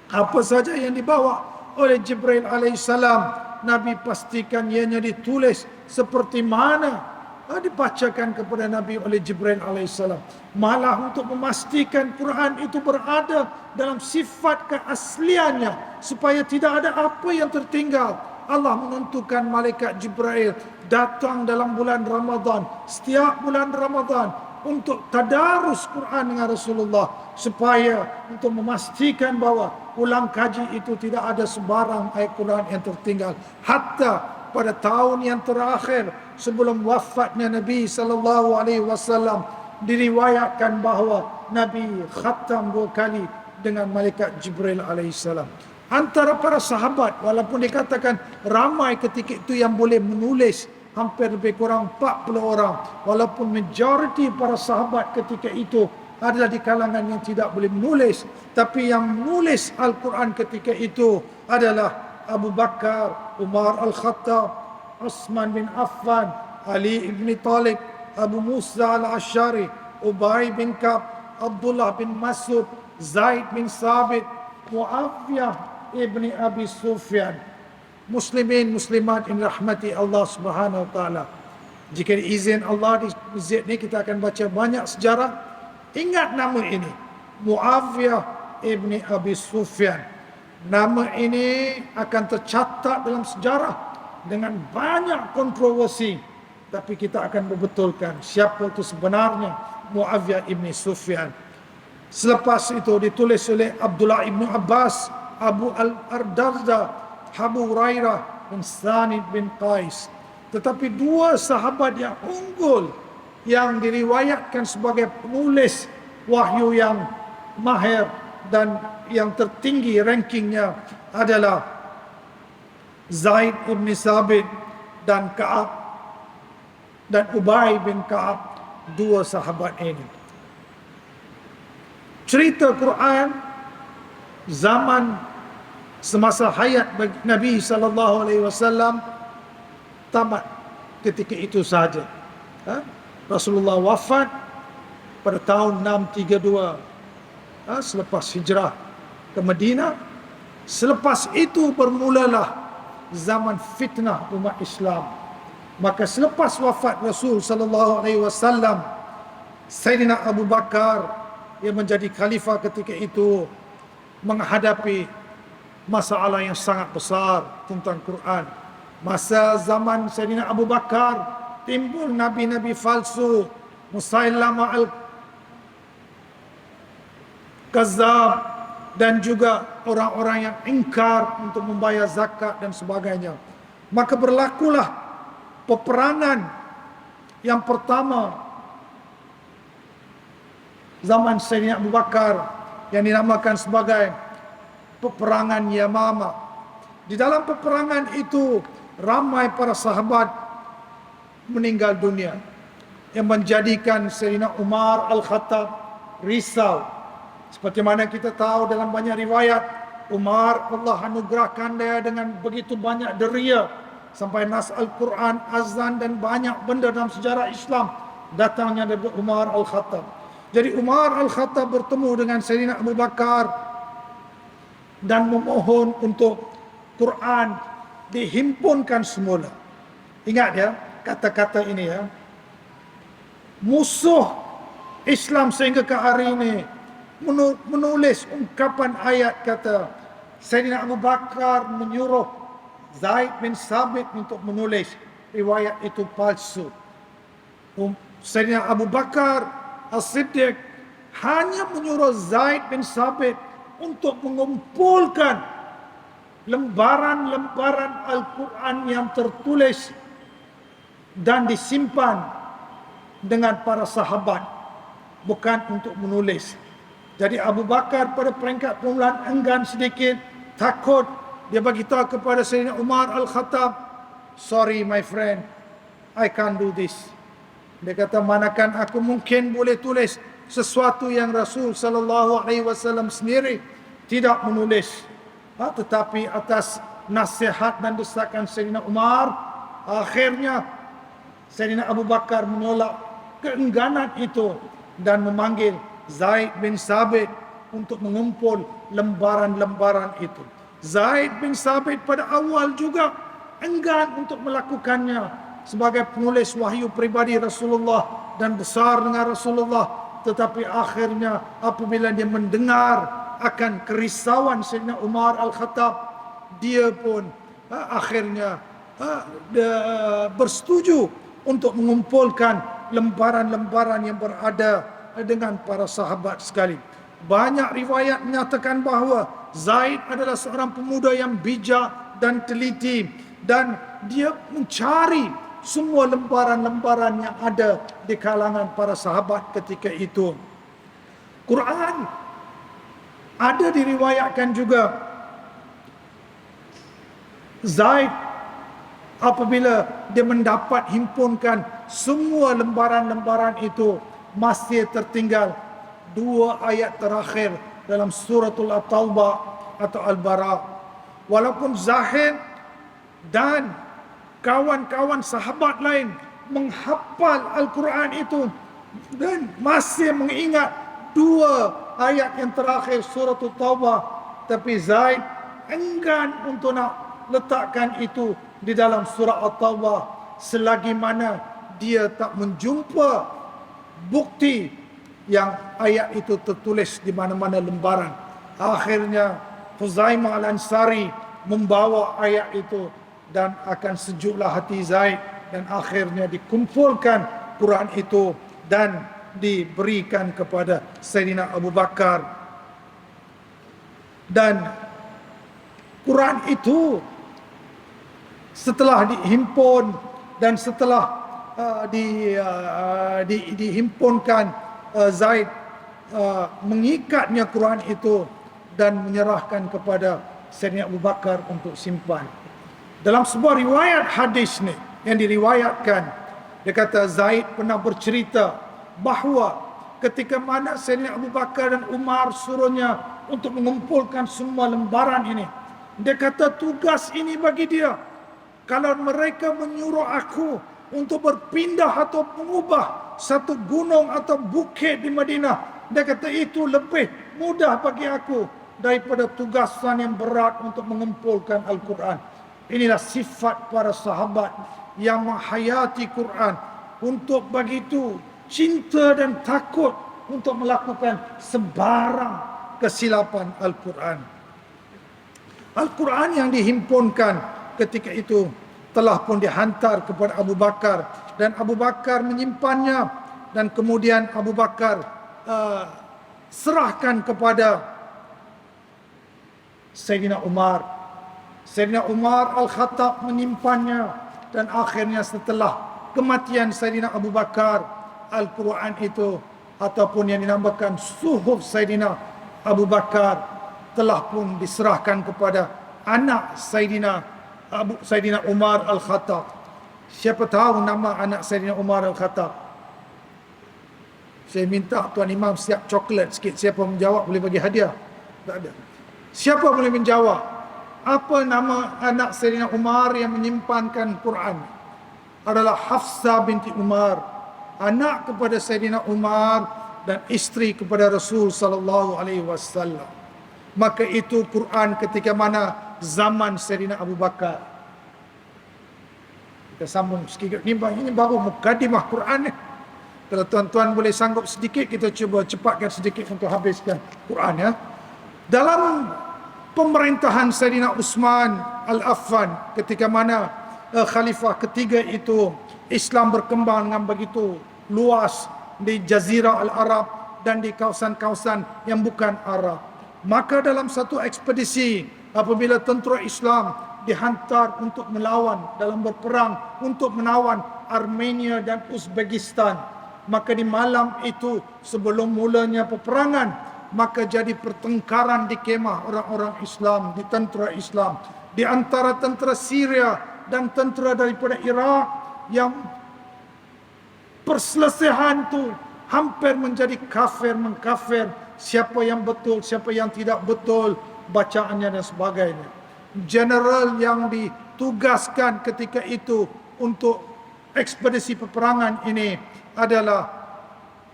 Apa saja yang dibawa oleh Jibril alaihissalam, Nabi pastikan ianya ditulis seperti mana dibacakan kepada Nabi oleh Jibril alaihissalam. Malah untuk memastikan Quran itu berada dalam sifat keasliannya, supaya tidak ada apa yang tertinggal, Allah menentukan malaikat Jibril datang dalam bulan Ramadan, setiap bulan Ramadan, untuk tadarus Quran dengan Rasulullah, supaya untuk memastikan bahawa ulang kaji itu tidak ada sebarang ayat Quran yang tertinggal. Hatta pada tahun yang terakhir sebelum wafatnya Nabi SAW, diriwayatkan bahawa Nabi khatam 2 kali dengan malaikat Jibril alaihissalam. Antara para sahabat, walaupun dikatakan ramai ketika itu yang boleh menulis, hampir lebih kurang 40 orang, walaupun majoriti para sahabat ketika itu adalah di kalangan yang tidak boleh menulis, tapi yang menulis Al-Quran ketika itu adalah Abu Bakar, Umar Al-Khattab, Utsman bin Affan, Ali ibn Talib, Abu Musa Al-Ash'ari, Ubay bin Ka'ab, Abdullah bin Mas'ud, Zaid bin Sabit, Muawiyah ibni Abi Sufyan. Muslimin muslimat in rahmati Allah Subhanahu wa taala. Jika diizin Allah di masjid ni kita akan baca banyak sejarah. Ingat nama ini, Muawiyah ibni Abi Sufyan. Nama ini akan tercatat dalam sejarah dengan banyak kontroversi, tapi kita akan membetulkan siapa itu sebenarnya Muawiyah ibni Sufyan. Selepas itu ditulis oleh Abdullah ibn Abbas, Abu Al-Darda, Abu Hurairah dan Sanid bin Qais. Tetapi 2 sahabat yang unggul yang diriwayatkan sebagai penulis wahyu yang mahir dan yang tertinggi rankingnya adalah Zaid bin Sabit dan Ka'ab dan Ubay bin Ka'ab. 2 sahabat ini. Cerita Quran zaman semasa hayat Nabi SAW tamat ketika itu sahaja. Rasulullah wafat pada tahun 632 selepas hijrah ke Madinah. Selepas itu bermulalah zaman fitnah umat Islam. Maka selepas wafat Rasul SAW, Sayyidina Abu Bakar yang menjadi khalifah ketika itu menghadapi masalah yang sangat besar tentang Quran. Masa zaman Sayyidina Abu Bakar timbul nabi-nabi palsu, Musailamah al-Kazzab, dan juga orang-orang yang ingkar untuk membayar zakat dan sebagainya. Maka berlakulah peperangan yang pertama zaman Sayyidina Abu Bakar yang dinamakan sebagai peperangan Yamamah. Di dalam peperangan itu ramai para sahabat meninggal dunia, yang menjadikan Sayyidina Umar Al-Khattab risau. Seperti mana kita tahu dalam banyak riwayat, Umar Allah anugerahkan dia dengan begitu banyak deria, sampai nas Al-Quran, azan dan banyak benda dalam sejarah Islam datangnya dari Umar Al-Khattab. Jadi Umar Al-Khattab bertemu dengan Sayyidina Abu Bakar dan memohon untuk Quran dihimpunkan semula. Ingat ya, kata-kata ini ya. Musuh Islam sehingga ke hari ini menulis ungkapan ayat kata Sayyidina Abu Bakar menyuruh Zaid bin Sabit untuk menulis. Riwayat itu palsu. Sayyidina Abu Bakar As-Siddiq hanya menyuruh Zaid bin Sabit untuk mengumpulkan lembaran-lembaran Al-Quran yang tertulis dan disimpan dengan para sahabat, bukan untuk menulis. Jadi Abu Bakar pada peringkat permulaan enggan sedikit, takut. Dia beritahu kepada Sayyidina Umar Al-Khattab, "Sorry my friend, I can't do this." Dia kata, "Manakan aku mungkin boleh tulis sesuatu yang Rasul SAW sendiri tidak menulis." Tetapi atas nasihat dan desakan Sayyidina Umar, akhirnya Sayyidina Abu Bakar menolak keengganan itu dan memanggil Zaid bin Sabit untuk mengumpul lembaran-lembaran itu. Zaid bin Sabit pada awal juga enggan untuk melakukannya sebagai penulis wahyu pribadi Rasulullah dan besar dengan Rasulullah. Tetapi akhirnya apabila dia mendengar akan kerisauan Sayyidina Umar Al-Khattab, dia pun akhirnya bersetuju untuk mengumpulkan lembaran-lembaran yang berada dengan para sahabat sekali. Banyak riwayat menyatakan bahawa Zaid adalah seorang pemuda yang bijak dan teliti, dan dia mencari semua lembaran-lembaran yang ada di kalangan para sahabat ketika itu. Quran ada diriwayatkan juga Zaid apabila dia mendapat himpunkan semua lembaran-lembaran itu, masih tertinggal 2 ayat terakhir dalam suratul At-Taubah atau Al-Bara. Walaupun Zaid dan kawan-kawan sahabat lain menghafal Al-Quran itu dan masih mengingat 2 ayat yang terakhir suratul Taubah, tapi Zaid enggan untuk nak letakkan itu di dalam surah At-Taubah selagi mana dia tak menjumpa bukti yang ayat itu tertulis di mana-mana lembaran. Akhirnya Huzaimah Al-Ansari membawa ayat itu dan akan sejuklah hati Zaid, dan akhirnya dikumpulkan Quran itu dan diberikan kepada Sayyidina Abu Bakar. Dan Quran itu setelah dihimpun dan setelah dihimpunkan, Zaid mengikatnya Quran itu dan menyerahkan kepada Sayyidina Abu Bakar untuk simpan. Dalam sebuah riwayat hadis ni yang diriwayatkan, dia kata Zaid pernah bercerita bahawa ketika mana Sayyidina Abu Bakar dan Umar suruhnya untuk mengumpulkan semua lembaran ini, dia kata tugas ini bagi dia. Kalau mereka menyuruh aku untuk berpindah atau mengubah satu gunung atau bukit di Madinah, dia kata itu lebih mudah bagi aku daripada tugasan yang berat untuk mengumpulkan Al-Quran. Inilah sifat para sahabat yang menghayati Quran, untuk begitu cinta dan takut untuk melakukan sebarang kesilapan Al-Quran. Al-Quran yang dihimpunkan ketika itu telah pun dihantar kepada Abu Bakar, dan Abu Bakar menyimpannya, dan kemudian Abu Bakar serahkan kepada Sayyidina Umar. Sayyidina Umar Al-Khattab menyimpannya, dan akhirnya setelah kematian Sayyidina Abu Bakar, Al-Quran itu ataupun yang dinamakan Suhuf Sayyidina Abu Bakar telah pun diserahkan kepada anak Sayyidina Umar Al-Khattab. Siapa tahu nama anak Sayyidina Umar Al-Khattab? Saya minta Tuan Imam siap coklat sikit. Siapa menjawab boleh bagi hadiah. Tak ada. Siapa boleh menjawab? Apa nama anak Sayyidina Umar yang menyimpankan Quran? Adalah Hafsah binti Umar, anak kepada Sayyidina Umar dan isteri kepada Rasul sallallahu alaihi wasallam. Maka itu Quran ketika mana zaman Sayyidina Abu Bakar. Kita sambung sikit. Ini baru mukadimah Quran ni. Kalau tuan-tuan boleh sanggup sedikit, kita cuba cepatkan sedikit untuk habiskan Quran ya. Dalam pemerintahan Sayyidina Uthman Al-Affan, ketika mana khalifah ketiga itu, Islam berkembang dengan begitu luas di Jazirah Al-Arab dan di kawasan-kawasan yang bukan Arab. Maka dalam satu ekspedisi, apabila tentera Islam dihantar untuk melawan dalam berperang untuk menawan Armenia dan Uzbekistan, maka di malam itu sebelum mulanya peperangan, maka jadi pertengkaran di kemah orang-orang Islam, di tentera Islam, di antara tentera Syria dan tentera daripada Iraq, yang perselisihan itu hampir menjadi kafir mengkafir, siapa yang betul, siapa yang tidak betul bacaannya dan sebagainya. General yang ditugaskan ketika itu untuk ekspedisi peperangan ini adalah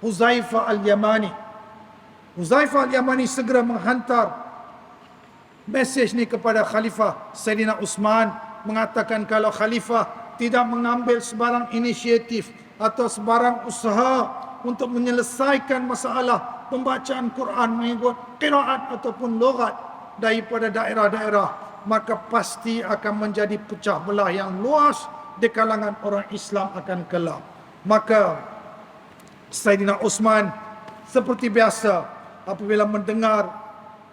Huzaifah Al-Yamani. Huzaifah Al-Yamani segera menghantar mesej ni kepada Khalifah Sayyidina Uthman, mengatakan kalau Khalifah tidak mengambil sebarang inisiatif atau sebarang usaha untuk menyelesaikan masalah pembacaan Quran mengikut qiraat ataupun lughat daripada daerah-daerah, maka pasti akan menjadi pecah belah yang luas di kalangan orang Islam akan kelak. Maka Saidina Osman seperti biasa apabila mendengar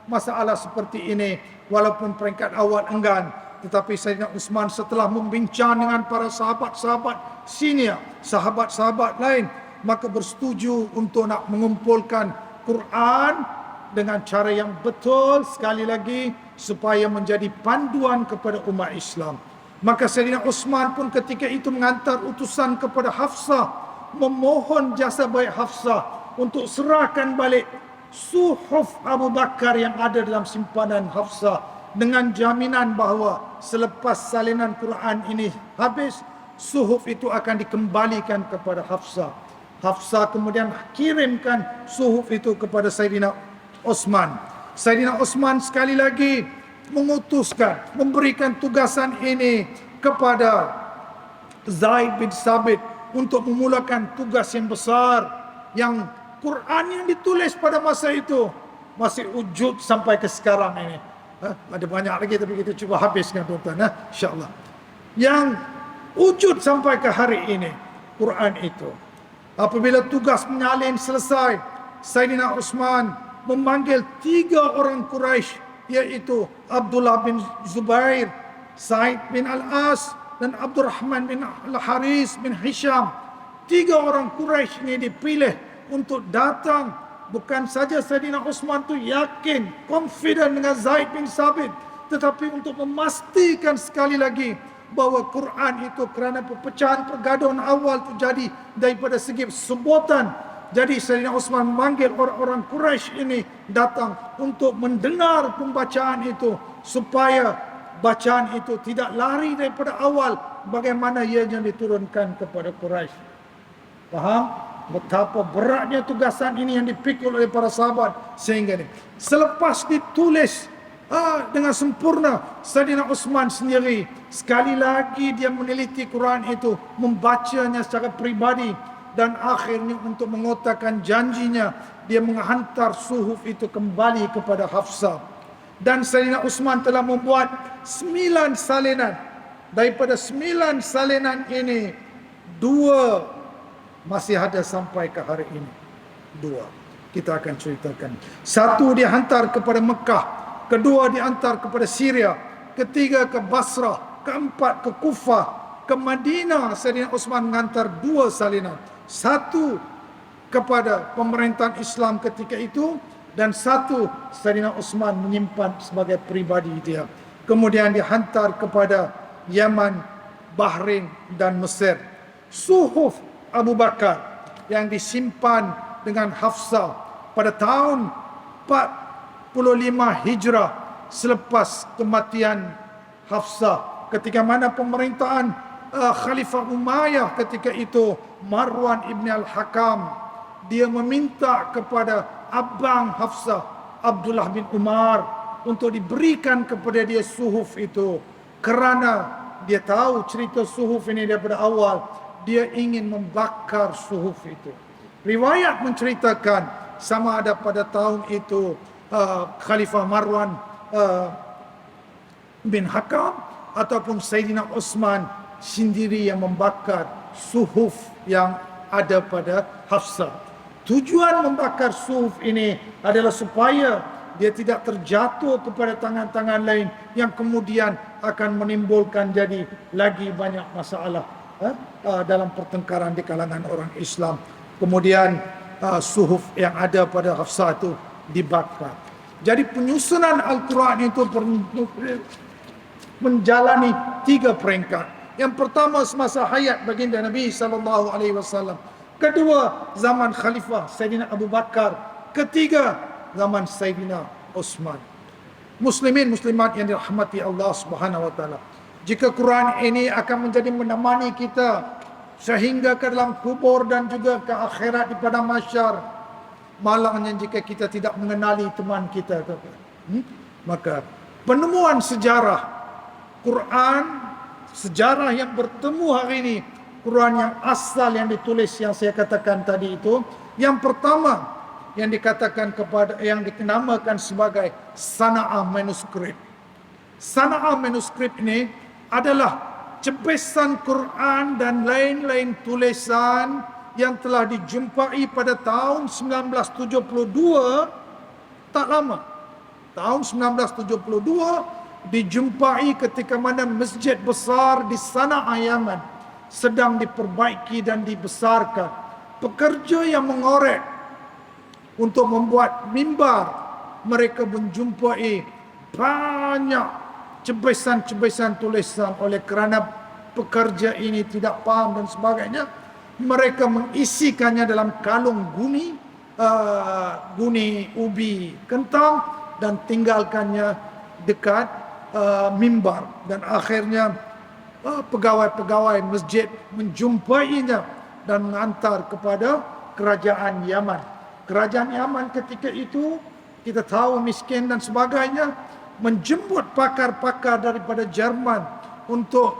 masalah seperti ini, walaupun peringkat awal enggan, tetapi Saidina Osman setelah membincang dengan para sahabat-sahabat senior, sahabat-sahabat lain, maka bersetuju untuk nak mengumpulkan Quran dengan cara yang betul sekali lagi supaya menjadi panduan kepada umat Islam. Maka Saidina Osman pun ketika itu mengantar utusan kepada Hafsah, memohon jasa baik Hafsah untuk serahkan balik suhuf Abu Bakar yang ada dalam simpanan Hafsah, dengan jaminan bahawa selepas salinan Quran ini habis, suhuf itu akan dikembalikan kepada Hafsah. Hafsah kemudian kirimkan suhuf itu kepada Saidina Osman. Saidina Osman sekali lagi memutuskan memberikan tugasan ini kepada Zaid bin Sabit untuk memulakan tugas yang besar, yang Quran yang ditulis pada masa itu masih wujud sampai ke sekarang ini. Ada banyak lagi tapi kita cuba habiskan tuan-tuan, insya-Allah. Yang wujud sampai ke hari ini Quran itu. Apabila tugas menyalin selesai, Saidina Osman memanggil 3 orang Quraisy, yaitu Abdullah bin Zubair, Sa'id bin Al-As, dan Abdurrahman bin Al-Haris bin Hisham. 3 orang Quraisy ini dipilih untuk datang. Bukan saja Saidina Osman tu yakin, confident dengan Zaid bin Sabit, tetapi untuk memastikan sekali lagi bahawa Quran itu kerana perpecahan pergaduhan awal terjadi daripada segi sebutan. Jadi Saidina Osman memanggil orang-orang Quraisy ini datang untuk mendengar pembacaan itu, supaya bacaan itu tidak lari daripada awal bagaimana ianya diturunkan kepada Quraisy. Faham? Betapa beratnya tugasan ini yang dipikul oleh para sahabat sehingga ini. Selepas ditulis dengan sempurna, Saidina Osman sendiri sekali lagi dia meneliti Quran itu, membacanya secara pribadi, dan akhirnya untuk mengotakkan janjinya, dia menghantar suhuf itu kembali kepada Hafsah. Dan Saidina Osman telah membuat 9 salinan. Daripada 9 salinan ini, 2 masih ada sampai ke hari ini. 2 kita akan ceritakan. 1 dihantar kepada Mekah, 2 dihantar kepada Syria, 3 ke Basrah, 4 ke Kufah, ke Madinah. Saidina Osman mengantar 2 salinan. 1 kepada pemerintahan Islam ketika itu, dan 1 Saidina Osman menyimpan sebagai pribadi dia. Kemudian dihantar kepada Yaman, Bahrain dan Mesir. Suhuf Abu Bakar yang disimpan dengan Hafsah pada tahun 45 Hijrah selepas kematian Hafsah, ketika mana pemerintahan Khalifah Umayyah ketika itu, Marwan ibn al-Hakam, dia meminta kepada abang Hafsah, Abdullah bin Umar, untuk diberikan kepada dia suhuf itu, kerana dia tahu cerita suhuf ini daripada awal. Dia ingin membakar suhuf itu. Riwayat menceritakan sama ada pada tahun itu Khalifah Marwan bin Hakam ataupun Saidina Osman sendiri yang membakar suhuf yang ada pada Hafsah. Tujuan membakar suhuf ini adalah supaya dia tidak terjatuh kepada tangan-tangan lain yang kemudian akan menimbulkan jadi lagi banyak masalah dalam pertengkaran di kalangan orang Islam. Kemudian suhuf yang ada pada Hafsah itu dibakar. Jadi penyusunan Al-Quran itu menjalani 3 peringkat. Yang pertama semasa hayat baginda Nabi SAW. Kedua zaman Khalifah Saidina Abu Bakar. Ketiga zaman Saidina Osman. Muslimin muslimat yang dirahmati Allah Subhanahu wa taala. Jika Quran ini akan menjadi menemani kita sehingga ke dalam kubur dan juga ke akhirat di padang mahsyar, malangnya jika kita tidak mengenali teman kita. Maka penemuan sejarah Quran, sejarah yang bertemu hari ini, Quran yang asal yang ditulis yang saya katakan tadi itu, yang pertama yang dikatakan kepada, yang dinamakan sebagai Sana'ah manuskrip. Sana'a manuskrip ini adalah cebisan Quran dan lain-lain tulisan yang telah dijumpai pada tahun 1972, tak lama. Tahun 1972 dijumpai ketika mana masjid besar di Sana'a, Yaman sedang diperbaiki dan dibesarkan. Pekerja yang mengorek untuk membuat mimbar, mereka menjumpai banyak cebisan-cebisan tulisan. Oleh kerana pekerja ini tidak faham dan sebagainya, mereka mengisikannya dalam kalung guni, guni ubi kentang, dan tinggalkannya dekat mimbar. Dan akhirnya pegawai-pegawai masjid menjumpainya dan mengantar kepada kerajaan Yaman. Kerajaan Yaman ketika itu, kita tahu miskin dan sebagainya, menjemput pakar-pakar daripada Jerman untuk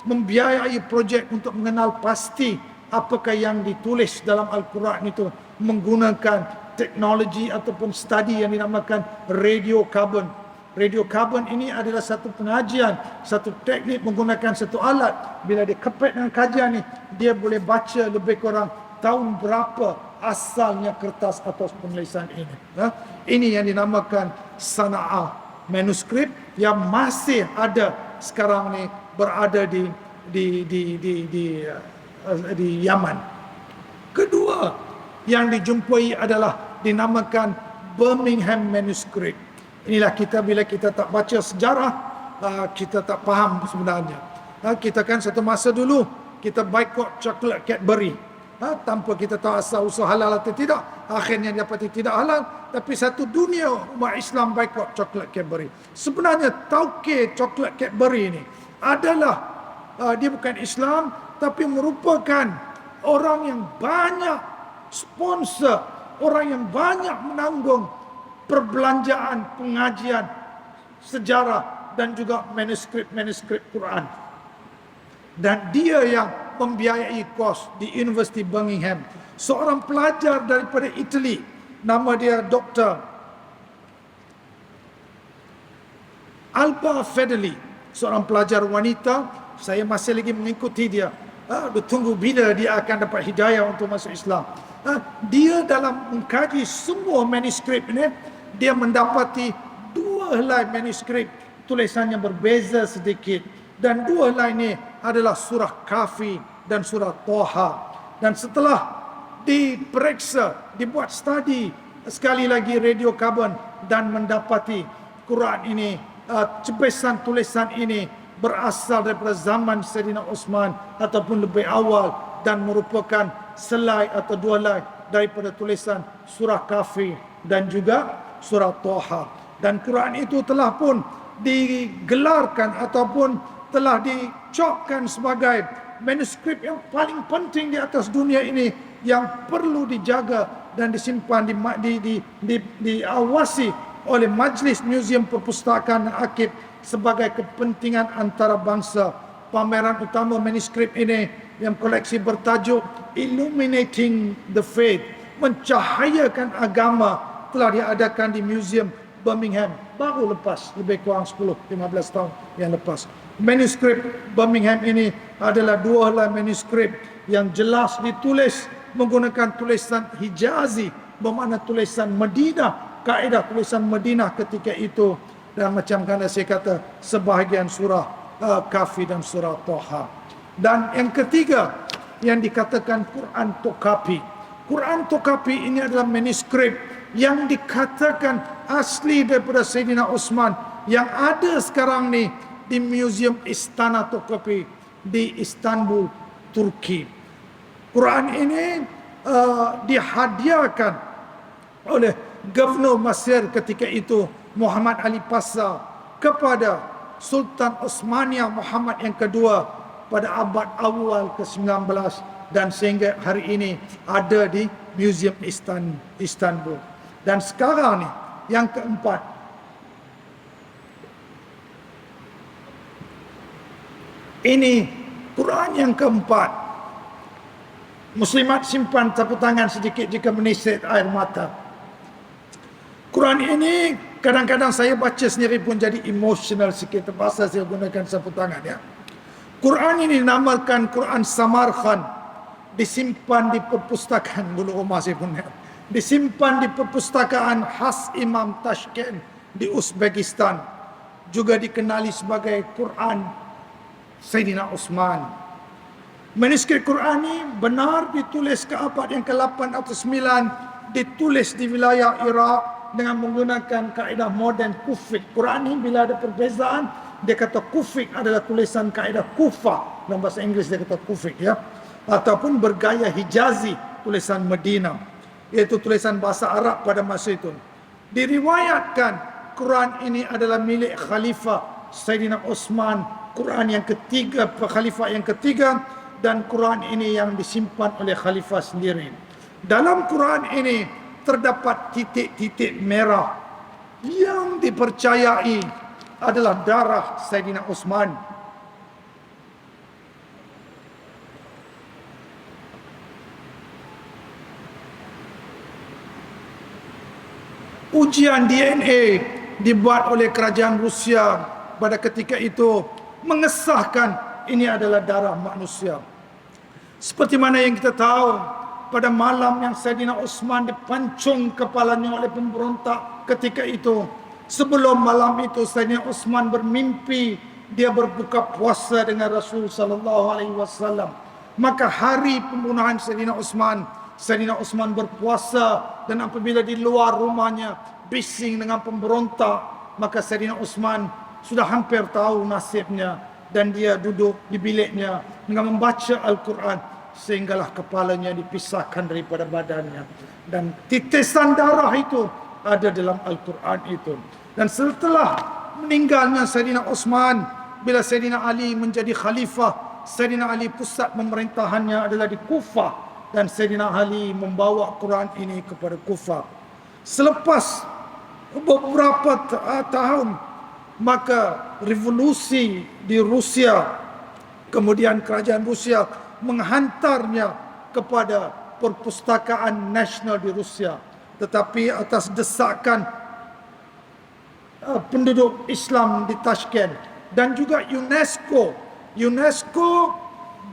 membiayai projek untuk mengenal pasti apakah yang ditulis dalam Al-Quran itu, menggunakan teknologi ataupun studi yang dinamakan radiokarbon. Radiokarbon ini adalah satu pengajian, satu teknik menggunakan satu alat. Bila dia kepet dengan kajian ni, dia boleh baca lebih kurang tahun berapa asalnya kertas atau penulisan ini. Ini yang dinamakan Sana'a manuskrip yang masih ada sekarang ni, berada di Yaman. Kedua yang dijumpai adalah dinamakan Birmingham manuskrip. Inilah kita, bila kita tak baca sejarah, kita tak faham sebenarnya. Kita kan satu masa dulu kita boycott coklat Cadbury, tanpa kita tahu asal usul halal atau tidak. Akhirnya dapati tidak halal, tapi satu dunia umat Islam boycott coklat Cadbury. Sebenarnya tauke coklat Cadbury ini adalah dia bukan Islam, tapi merupakan orang yang banyak sponsor, orang yang banyak menanggung perbelanjaan pengajian sejarah dan juga manuskrip Quran. Dan dia yang membiayai kos di University Birmingham. Seorang pelajar daripada Italy, nama dia Dr. Alba Fedeli, seorang pelajar wanita. Saya masih lagi mengikuti dia. Tunggu bila dia akan dapat hidayah untuk masuk Islam. Dia dalam mengkaji semua manuskrip ini, dia mendapati dua helai manuskrip tulisannya berbeza sedikit. Dan dua helai ini adalah surah Kahfi dan surah Toha. Dan setelah diperiksa, dibuat studi sekali lagi radiokarbon, dan mendapati Quran ini, cebisan tulisan ini berasal daripada zaman Sayyidina Uthman ataupun lebih awal, dan merupakan selai atau dua helai daripada tulisan surah Kahfi dan juga surah Toha. Dan Quran itu telah pun digelarkan ataupun telah dicopkan sebagai manuskrip yang paling penting di atas dunia ini, yang perlu dijaga dan disimpan, diawasi oleh Majlis Museum Perpustakaan dan Arsip sebagai kepentingan antarabangsa. Pameran utama manuskrip ini yang koleksi bertajuk Illuminating the Faith, mencahayakan agama, telah diadakan di Museum Birmingham baru lepas, lebih kurang 10-15 tahun yang lepas. Manuskrip Birmingham ini adalah dua helai manuskrip yang jelas ditulis menggunakan tulisan Hijazi, bermakna tulisan Madinah, kaedah tulisan Madinah ketika itu. Dan macam mana saya kata, sebahagian surah Kahfi dan surah Toha. Dan yang ketiga yang dikatakan Quran Tokapi. Quran Tokapi ini adalah manuskrip yang dikatakan asli daripada Sayyidina Uthman, yang ada sekarang ni di Museum Istana Tokapi di Istanbul, Turki. Quran ini dihadiahkan oleh Gubernur Mesir ketika itu, Muhammad Ali Pasha, kepada Sultan Osmania Muhammad yang kedua pada abad awal ke-19, dan sehingga hari ini ada di Museum Istanbul. Dan sekarang ni yang keempat, ini Quran yang keempat. Muslimat simpan sapu tangan sedikit jika menisik air mata. Quran ini Kadang-kadang saya baca sendiri pun jadi emosional sikit, terpaksa saya gunakan sapu tangan ya. Quran ini dinamakan Quran Samarkand, disimpan di perpustakaan dulu rumah saya punya. Disimpan di perpustakaan khas Imam Tashkent di Uzbekistan. Juga dikenali sebagai Quran Sayyidina Uthman. Manuskrip Quran ini benar ditulis ke abad yang ke-8 atau 9, ditulis di wilayah Iraq dengan menggunakan kaedah modern Kufik. Quran ini bila ada perbezaan, dia kata Kufik adalah tulisan kaedah Kufah. Dalam bahasa Inggeris dia kata Kufik ya. Ataupun bergaya Hijazi, tulisan Medina, iaitu tulisan bahasa Arab pada masa itu. Diriwayatkan Quran ini adalah milik Khalifah Sayyidina Uthman, Quran yang ketiga, Khalifah yang ketiga, dan Quran ini yang disimpan oleh Khalifah sendiri. Dalam Quran ini terdapat titik-titik merah yang dipercayai adalah darah Sayyidina Uthman. Ujian DNA dibuat oleh kerajaan Rusia pada ketika itu mengesahkan ini adalah darah manusia. Seperti mana yang kita tahu, pada malam yang Sayyidina Uthman dipancung kepalanya oleh pemberontak ketika itu, sebelum malam itu Sayyidina Uthman bermimpi dia berbuka puasa dengan Rasul sallallahu alaihi wasallam. Maka hari pembunuhan Sayyidina Uthman berpuasa, dan apabila di luar rumahnya bising dengan pemberontak, maka Sayyidina Uthman sudah hampir tahu nasibnya, dan dia duduk di biliknya dengan membaca Al-Quran, sehinggalah kepalanya dipisahkan daripada badannya, dan titisan darah itu ada dalam Al-Quran itu. Dan setelah meninggalnya Sayyidina Uthman, bila Sayyidina Ali menjadi khalifah, Sayyidina Ali pusat pemerintahannya adalah di Kufah, dan Sayyidina Ali membawa Quran ini kepada Kufah. Selepas beberapa tahun, maka revolusi di Rusia, kemudian kerajaan Rusia menghantarnya kepada perpustakaan nasional di Rusia. Tetapi atas desakan penduduk Islam di Tashkent dan juga UNESCO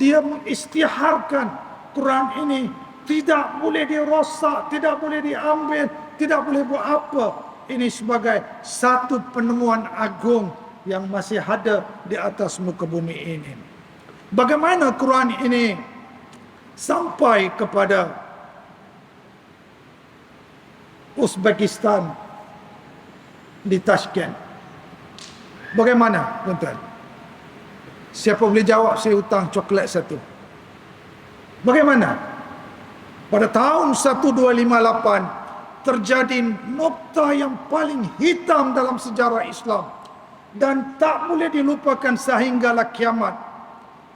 dia mengisytiharkan Quran ini tidak boleh dirosak, tidak boleh diambil, tidak boleh buat apa. Ini sebagai satu penemuan agung yang masih ada di atas muka bumi ini. Bagaimana Quran ini sampai kepada Uzbekistan di Tashkent? Bagaimana, tuan-tuan? Siapa boleh jawab? Saya hutang coklat satu. Bagaimana? Pada tahun 1258 terjadi nokta yang paling hitam dalam sejarah Islam dan tak boleh dilupakan sehinggalah kiamat.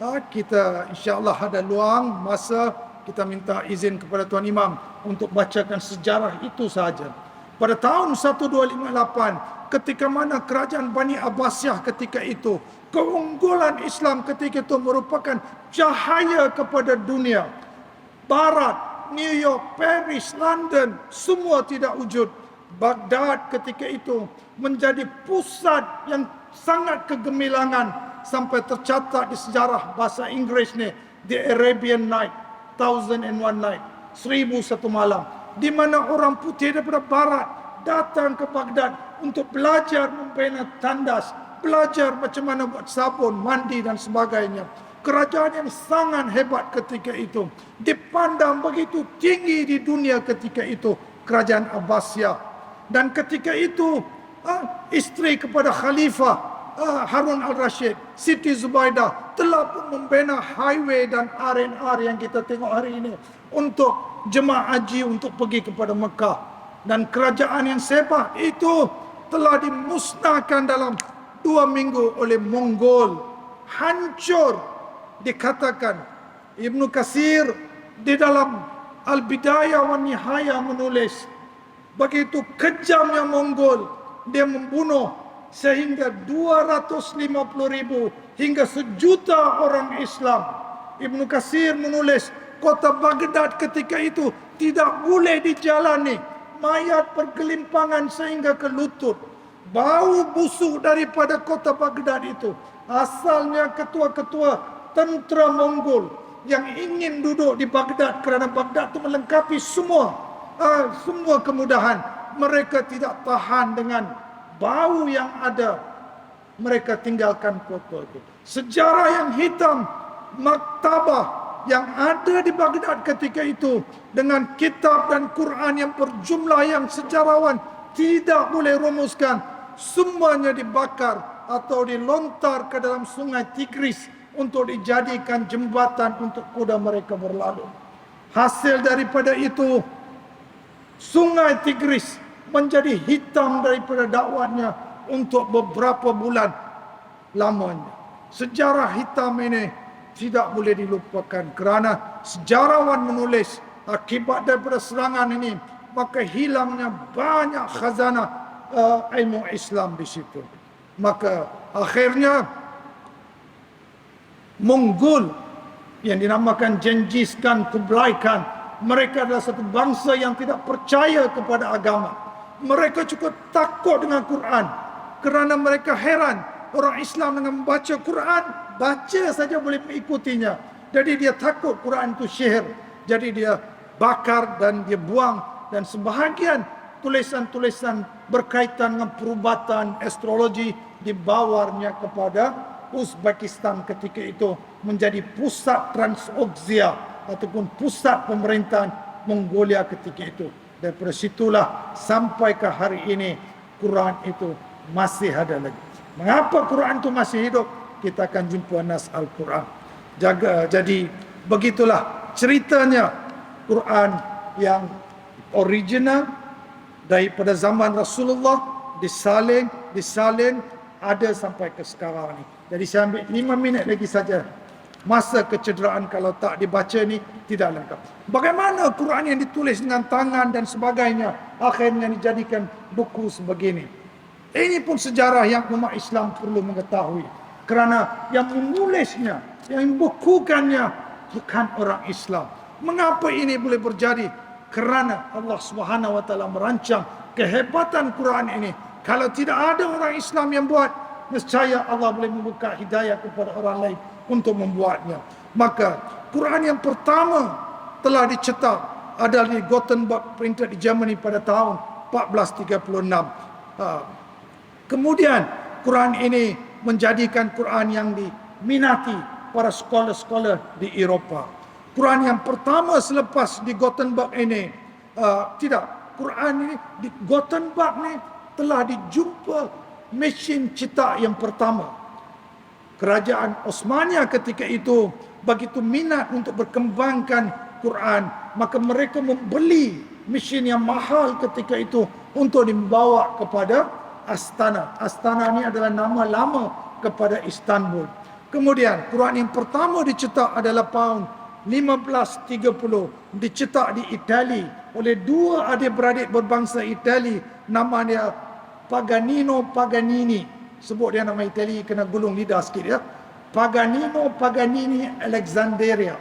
Kita insya-Allah ada luang masa, kita minta izin kepada Tuan Imam untuk bacakan sejarah itu sahaja. Pada tahun 1258, ketika mana kerajaan Bani Abbasiyah ketika itu, keunggulan Islam ketika itu merupakan cahaya kepada dunia. Barat, New York, Paris, London, semua tidak wujud. Baghdad ketika itu menjadi pusat yang sangat kegemilangan, sampai tercatat di sejarah bahasa Inggris ni, The Arabian Night, 1001 Night, 1001 malam, di mana orang putih daripada barat datang ke Baghdad untuk belajar membina tandas, belajar macam mana buat sabun, mandi dan sebagainya. Kerajaan yang sangat hebat ketika itu, dipandang begitu tinggi di dunia ketika itu, kerajaan Abbasiyah. Dan ketika itu isteri kepada Khalifah Harun al-Rashid, Siti Zubaidah, telah pun membina highway dan R&R yang kita tengok hari ini untuk jemaah haji untuk pergi kepada Mekah. Dan kerajaan yang hebat itu telah dimusnahkan dalam 2 minggu oleh Mongol. Hancur. Dikatakan Ibnu Katsir di dalam Al-Bidayah wa Nihayah menulis, begitu kejamnya Mongol, dia membunuh sehingga 250,000 hingga 1,000,000 orang Islam. Ibnu Katsir menulis kota Baghdad ketika itu tidak boleh dijalani, mayat bergelimpangan sehingga ke lutut. Bau busuk daripada kota Baghdad itu asalnya ketua-ketua tentera Mongol yang ingin duduk di Baghdad kerana Baghdad itu melengkapi semua kemudahan. Mereka tidak tahan dengan bau yang ada, mereka tinggalkan kota itu. Sejarah yang hitam, maktabah yang ada di Baghdad ketika itu dengan kitab dan Quran yang berjumlah yang sejarawan tidak boleh rumuskan, semuanya dibakar atau dilontar ke dalam sungai Tigris untuk dijadikan jembatan untuk kuda mereka berlalu. Hasil daripada itu, sungai Tigris menjadi hitam daripada dakwanya untuk beberapa bulan lamanya. Sejarah hitam ini tidak boleh dilupakan kerana sejarawan menulis akibat daripada serangan ini maka hilangnya banyak khazanah ilmu Islam di situ. Maka akhirnya Mongol yang dinamakan Genghis Khan, Kublai Khan, mereka adalah satu bangsa yang tidak percaya kepada agama. Mereka cukup takut dengan Quran kerana mereka heran orang Islam dengan membaca Quran, baca saja boleh mengikutinya. Jadi dia takut Quran itu sihir. Jadi dia bakar dan dia buang, dan sebahagian tulisan-tulisan berkaitan dengan perubatan astrologi dibawarnya kepada Uzbekistan ketika itu menjadi pusat Transoxia ataupun pusat pemerintahan Mongolia ketika itu. Daripada situlah sampai ke hari ini Quran itu masih ada lagi. Mengapa Quran itu masih hidup? Kita akan jumpa nas Al-Quran. Jadi begitulah ceritanya Quran yang original daripada zaman Rasulullah disalin ada sampai ke sekarang ni. Jadi saya ambil 5 minit lagi saja. Masa kecederaan kalau tak dibaca ni tidak lengkap. Bagaimana Quran yang ditulis dengan tangan dan sebagainya akhirnya dijadikan buku sebegini. Ini pun sejarah yang umat Islam perlu mengetahui. Kerana yang menulisnya, yang membukukannya bukan orang Islam. Mengapa ini boleh terjadi? Kerana Allah SWT merancang kehebatan Quran ini. Kalau tidak ada orang Islam yang buat, nescaya Allah boleh membuka hidayah kepada orang lain untuk membuatnya. Maka Quran yang pertama telah dicetak adalah di Gutenberg printed di Germany pada tahun 1436. Kemudian Quran ini menjadikan Quran yang diminati para scholar-scholar di Eropah. Quran yang pertama selepas di Gutenberg ini Quran ini di Gutenberg ini telah dijumpa mesin cetak yang pertama. Kerajaan Osmania ketika itu begitu minat untuk berkembangkan Quran, maka mereka membeli mesin yang mahal ketika itu untuk dibawa kepada Astana. Astana ini adalah nama lama kepada Istanbul. Kemudian Quran yang pertama dicetak adalah tahun 1530, dicetak di Itali oleh dua adik-beradik berbangsa Itali, nama dia Paganino Paganini. Sebut dia nama Itali kena gulung lidah sikit ya. Paganino Paganini Alexandria.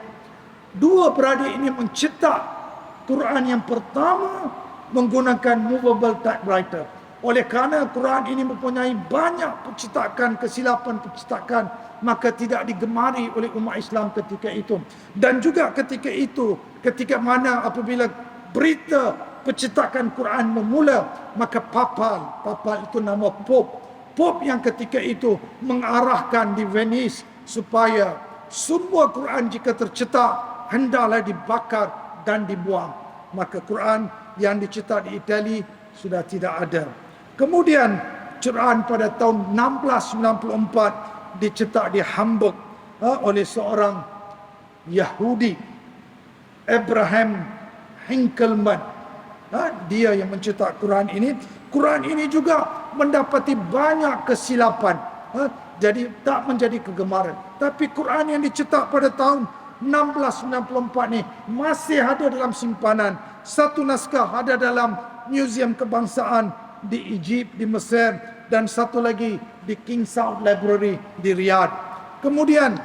Dua beradik ini mencetak Quran yang pertama menggunakan movable typewriter. Oleh kerana Quran ini mempunyai banyak percetakan, kesilapan percetakan, maka tidak digemari oleh umat Islam ketika itu. Dan juga ketika itu, ketika mana apabila berita percetakan Quran memula, maka papal itu nama Pope yang ketika itu mengarahkan di Venice supaya semua Quran jika tercetak hendaklah dibakar dan dibuang. Maka Quran yang dicetak di Itali sudah tidak ada. Kemudian Quran pada tahun 1694 dicetak di Hamburg oleh seorang Yahudi, Abraham Hinkelmann. Dia yang mencetak Quran ini. Quran ini juga mendapati banyak kesilapan. Jadi tak menjadi kegemaran. Tapi Quran yang dicetak pada tahun 1694 ni masih ada dalam simpanan. Satu naskah ada dalam Museum Kebangsaan di Egypt, di Mesir, dan satu lagi di King Saud Library di Riyadh. Kemudian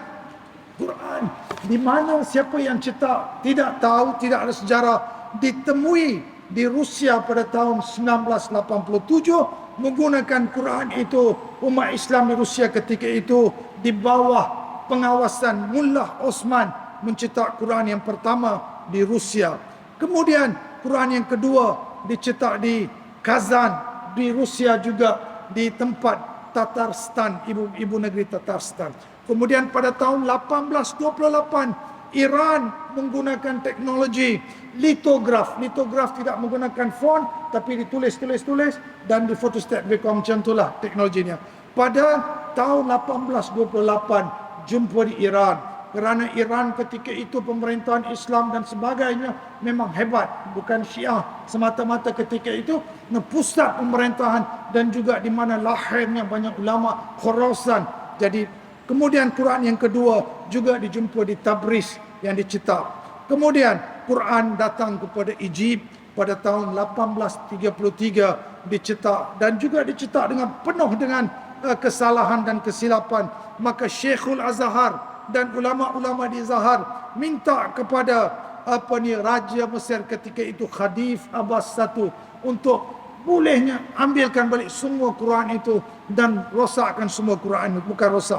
Quran di mana siapa yang cetak tidak tahu, tidak ada sejarah. Ditemui di Rusia pada tahun 1987. Menggunakan Quran itu, umat Islam di Rusia ketika itu di bawah pengawasan Mullah Osman mencetak Quran yang pertama di Rusia. Kemudian Quran yang kedua dicetak di Kazan di Rusia, juga di tempat Tatarstan, ibu negeri Tatarstan. Kemudian pada tahun 1828 Iran menggunakan teknologi litograf. Litograf tidak menggunakan font, tapi ditulis dan di photostat become macam itulah teknologinya. Pada tahun 1828 jumpa di Iran. Kerana Iran ketika itu pemerintahan Islam dan sebagainya memang hebat, bukan Syiah semata-mata ketika itu, pusat pemerintahan dan juga di mana lahirnya banyak ulama Khurasan. Jadi kemudian Quran yang kedua juga dijumpa di Tabriz yang dicetak. Kemudian Quran datang kepada Egypt pada tahun 1833 dicetak, dan juga dicetak dengan penuh dengan kesalahan dan kesilapan. Maka Syekhul Azhar dan ulama-ulama di Zahar minta kepada Raja Mesir ketika itu Khadif Abbas I untuk bolehnya ambilkan balik semua Quran itu dan rosakkan semua Quran itu. Bukan rosak,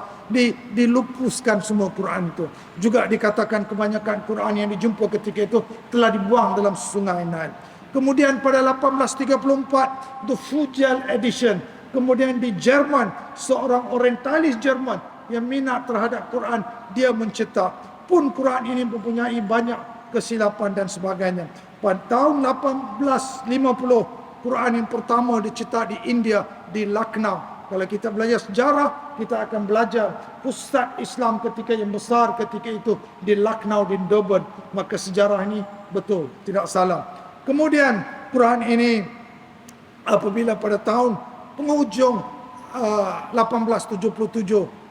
dilupuskan semua Quran itu. Juga dikatakan kebanyakan Quran yang dijumpa ketika itu telah dibuang dalam sungai Nile. Kemudian pada 1834 The Fugel Edition. Kemudian di Jerman, seorang orientalis Jerman yang minat terhadap Quran, dia mencetak. Pun Quran ini mempunyai banyak kesilapan dan sebagainya. Pada tahun 1850 Quran yang pertama dicetak di India, di Lucknow. Kalau kita belajar sejarah, kita akan belajar pusat Islam ketika yang besar ketika itu di Lucknow, di Durban. Maka sejarah ini betul, tidak salah. Kemudian Quran ini apabila pada tahun penghujung 1877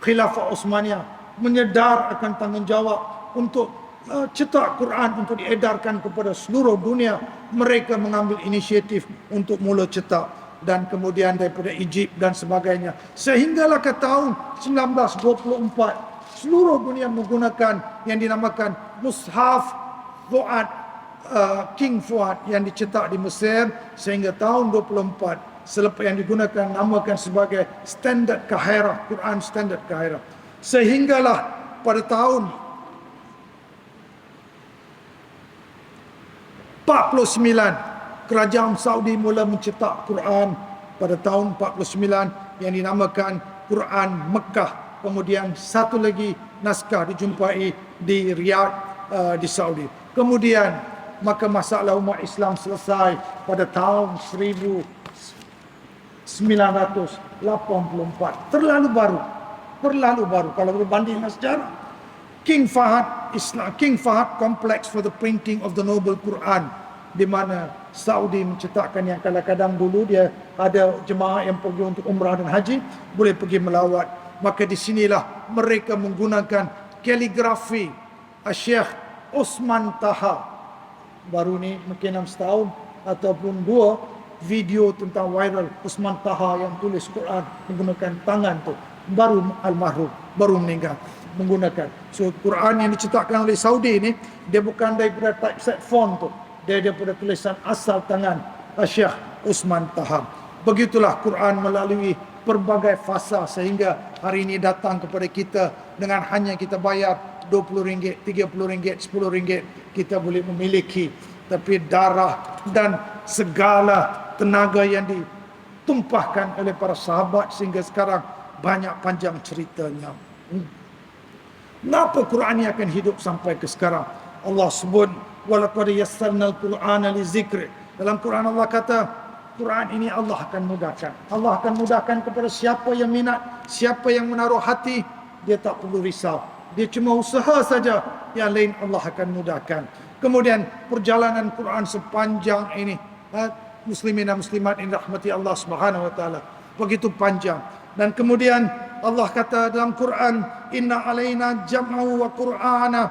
Khilafah Osmaniyah menyedar akan tanggungjawab untuk cetak Quran untuk diedarkan kepada seluruh dunia, mereka mengambil inisiatif untuk mula cetak, dan kemudian daripada Egypt dan sebagainya, sehinggalah ke tahun 1924 seluruh dunia menggunakan yang dinamakan Mushaf Fuad, King Fuad yang dicetak di Mesir, sehingga tahun 24 selepas yang digunakan namakan sebagai Standard Kahirah, Quran Standard Kahirah. Sehinggalah pada tahun 49 kerajaan Saudi mula mencetak Quran pada tahun 49 yang dinamakan Quran Mekah. Kemudian satu lagi naskah dijumpai di Riyadh di Saudi. Kemudian maka masalah umat Islam selesai pada tahun 1984. Terlalu baru kalau berbanding dengan sejarah. King Fahd Complex for the Printing of the Noble Quran, di mana Saudi mencetakkan yang kadang-kadang dulu dia ada jemaah yang pergi untuk umrah dan haji boleh pergi melawat. Maka di sinilah mereka menggunakan kaligrafi Syekh Osman Taha. Baru ni mungkin 6 tahun ataupun 2 video tentang viral Osman Taha yang tulis Quran menggunakan tangan tu, baru almarhum, baru meninggal menggunakan. So Quran yang dicetakkan oleh Saudi ni dia bukan daripada typeset font tu, dia daripada tulisan asal tangan Syekh Osman Taha. Begitulah Quran melalui pelbagai fasa sehingga hari ini datang kepada kita dengan hanya kita bayar RM20, RM30, RM10, kita boleh memiliki. Tapi darah dan segala tenaga yang ditumpahkan oleh para sahabat sehingga sekarang banyak panjang ceritanya. Kenapa Quran ini akan hidup sampai ke sekarang? Allah sebut walaqad yassarnal Qur'ana lizikr. Dalam Quran Allah kata Quran ini Allah akan mudahkan. Allah akan mudahkan kepada siapa yang minat, siapa yang menaruh hati, dia tak perlu risau. Dia cuma usaha saja, yang lain Allah akan mudahkan. Kemudian perjalanan Quran sepanjang ini, muslimin dan muslimat yang dirahmati Allah Subhanahu wa taala, begitu panjang. Dan kemudian Allah kata dalam Quran, inna alaina jam'ahu wa qur'ana.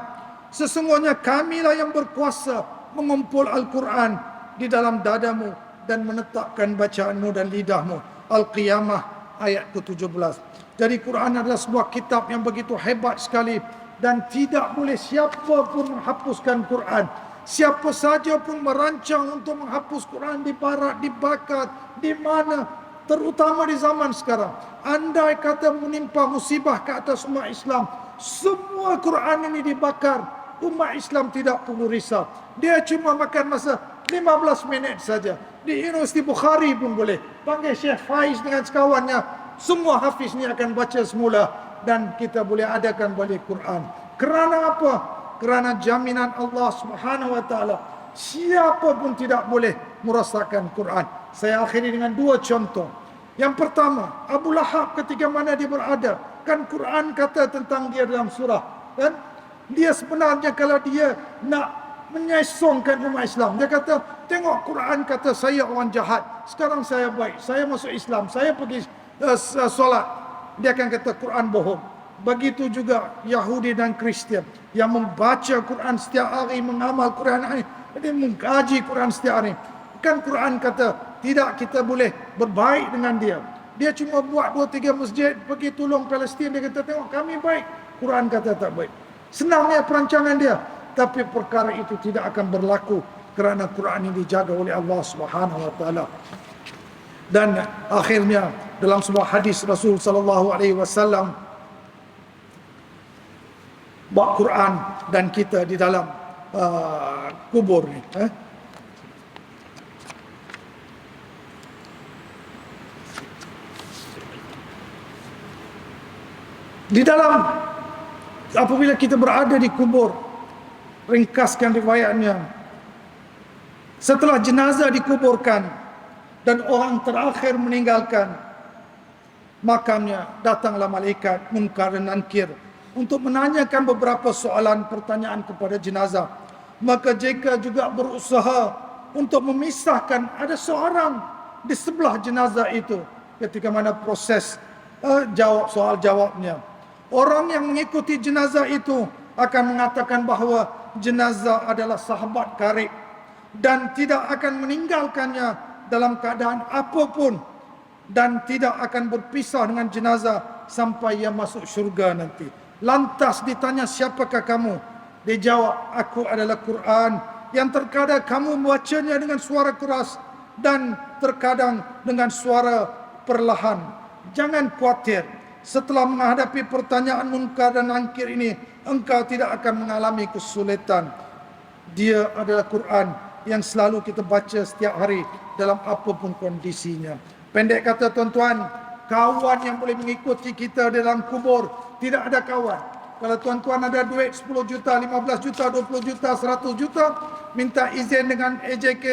Sesungguhnya kamilah yang berkuasa mengumpul Al-Quran di dalam dadamu dan menetapkan bacaanmu dan lidahmu. Al-Qiyamah ayat ke-17. Jadi Quran adalah sebuah kitab yang begitu hebat sekali dan tidak boleh siapa pun menghapuskan Quran. Siapa saja pun merancang untuk menghapus Quran di barat, di Baghdad, di mana, terutama di zaman sekarang. Andai kata menimpa musibah ke atas umat Islam, semua Quran ini dibakar, umat Islam tidak perlu risau. Dia cuma makan masa 15 minit saja. Di Universiti Bukhari pun boleh. Panggil Syekh Faiz dengan sekawannya, semua hafiz ni akan baca semula dan kita boleh adakan balik Quran. Kerana apa? Kerana jaminan Allah Subhanahu wa taala, siapa pun tidak boleh merosakkan Quran. Saya akhiri dengan dua contoh. Yang pertama, Abu Lahab ketika mana dia berada, kan Quran kata tentang dia dalam surah, kan? Dia sebenarnya kalau dia nak menyaisongkan umat Islam, dia kata, tengok Quran kata saya orang jahat, sekarang saya baik, saya masuk Islam, saya pergi solat. Dia akan kata Quran bohong. Begitu juga Yahudi dan Kristian yang membaca Quran setiap hari, mengamal Quran hari, dia mengkaji Quran setiap hari. Kan Quran kata tidak, kita boleh berbaik dengan dia. Dia cuma buat 2-3 masjid, pergi tolong Palestin, dia kata tengok kami baik. Quran kata tak baik. Senangnya perancangan dia, tapi perkara itu tidak akan berlaku kerana Quran ini dijaga oleh Allah Subhanahu wa taala. Dan akhirnya dalam sebuah hadis Rasul sallallahu alaihi wasallam, bawa Quran dan kita di dalam kubur ni. Di dalam, apabila kita berada di kubur, ringkaskan riwayatnya, setelah jenazah dikuburkan dan orang terakhir meninggalkan makamnya, datanglah malaikat Munkar dan Nankir untuk menanyakan beberapa soalan pertanyaan kepada jenazah. Maka jika juga berusaha untuk memisahkan, ada seorang di sebelah jenazah itu ketika mana proses jawab soal jawabnya. Orang yang mengikuti jenazah itu akan mengatakan bahawa jenazah adalah sahabat karib dan tidak akan meninggalkannya dalam keadaan apapun, dan tidak akan berpisah dengan jenazah sampai ia masuk syurga nanti. Lantas ditanya, siapakah kamu? Dia jawab, aku adalah Quran yang terkadang kamu membacanya dengan suara keras dan terkadang dengan suara perlahan. Jangan khawatir, setelah menghadapi pertanyaan Munkar dan Nankir ini, engkau tidak akan mengalami kesulitan. Dia adalah Quran yang selalu kita baca setiap hari dalam apapun kondisinya. Pendek kata tuan-tuan, kawan yang boleh mengikuti kita dalam kubur, tidak ada kawan. Kalau tuan-tuan ada duit 10 juta, 15 juta, 20 juta, 100 juta, minta izin dengan AJK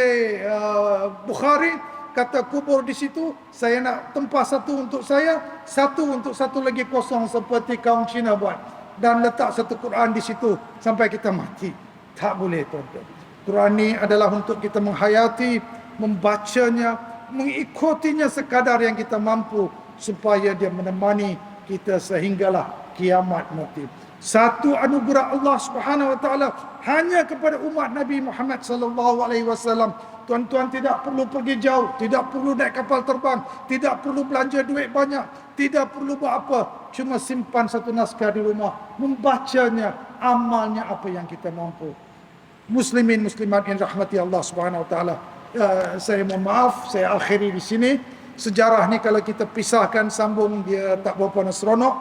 Bukhari, kata kubur di situ, saya nak tempah satu untuk saya, satu untuk satu lagi kosong seperti kaum Cina buat, dan letak satu Quran di situ sampai kita mati. Tak boleh tuan-tuan. Quran ini adalah untuk kita menghayati, membacanya, mengikutinya sekadar yang kita mampu, supaya dia menemani kita sehinggalah kiamat nanti. Satu anugerah Allah Subhanahu wa taala hanya kepada umat Nabi Muhammad sallallahu alaihi wasallam. Tuan-tuan tidak perlu pergi jauh, tidak perlu naik kapal terbang, tidak perlu belanja duit banyak, tidak perlu buat apa, cuma simpan satu naskah di rumah, membacanya, amalnya apa yang kita mampu. Muslimin muslimat yang rahmati Allah Subhanahu wa taala, saya mohon maaf, saya akhiri di sini. Sejarah ni kalau kita pisahkan sambung, dia tak berapa seronok,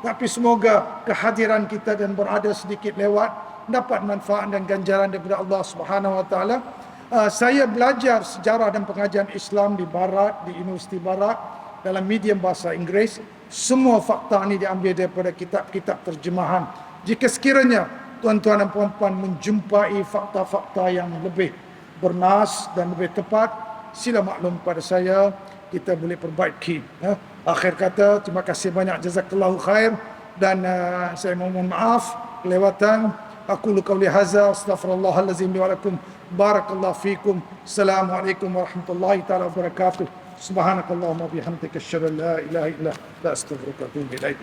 tapi semoga kehadiran kita dan berada sedikit lewat dapat manfaat dan ganjaran daripada Allah Subhanahu wa taala. Saya belajar sejarah dan pengajian Islam di Barat, di Universiti Barat, dalam medium bahasa Inggeris. Semua fakta ini diambil daripada kitab-kitab terjemahan. Jika sekiranya tuan-tuan dan puan-puan menjumpai fakta-fakta yang lebih bernas dan lebih tepat, sila maklum pada saya, kita boleh perbaiki. Akhir kata, terima kasih banyak, jazakallahu khair, dan saya mohon maaf kelewatan. Aku qauli hadza, astaghfirullahalazim li wa lakum, barakallahu fikum. Assalamualaikum warahmatullahi taala wabarakatuh. Subhanakallahumma bihamdika asyhadu an la ilaha illa anta astaghfiruka wa atubu ilaik.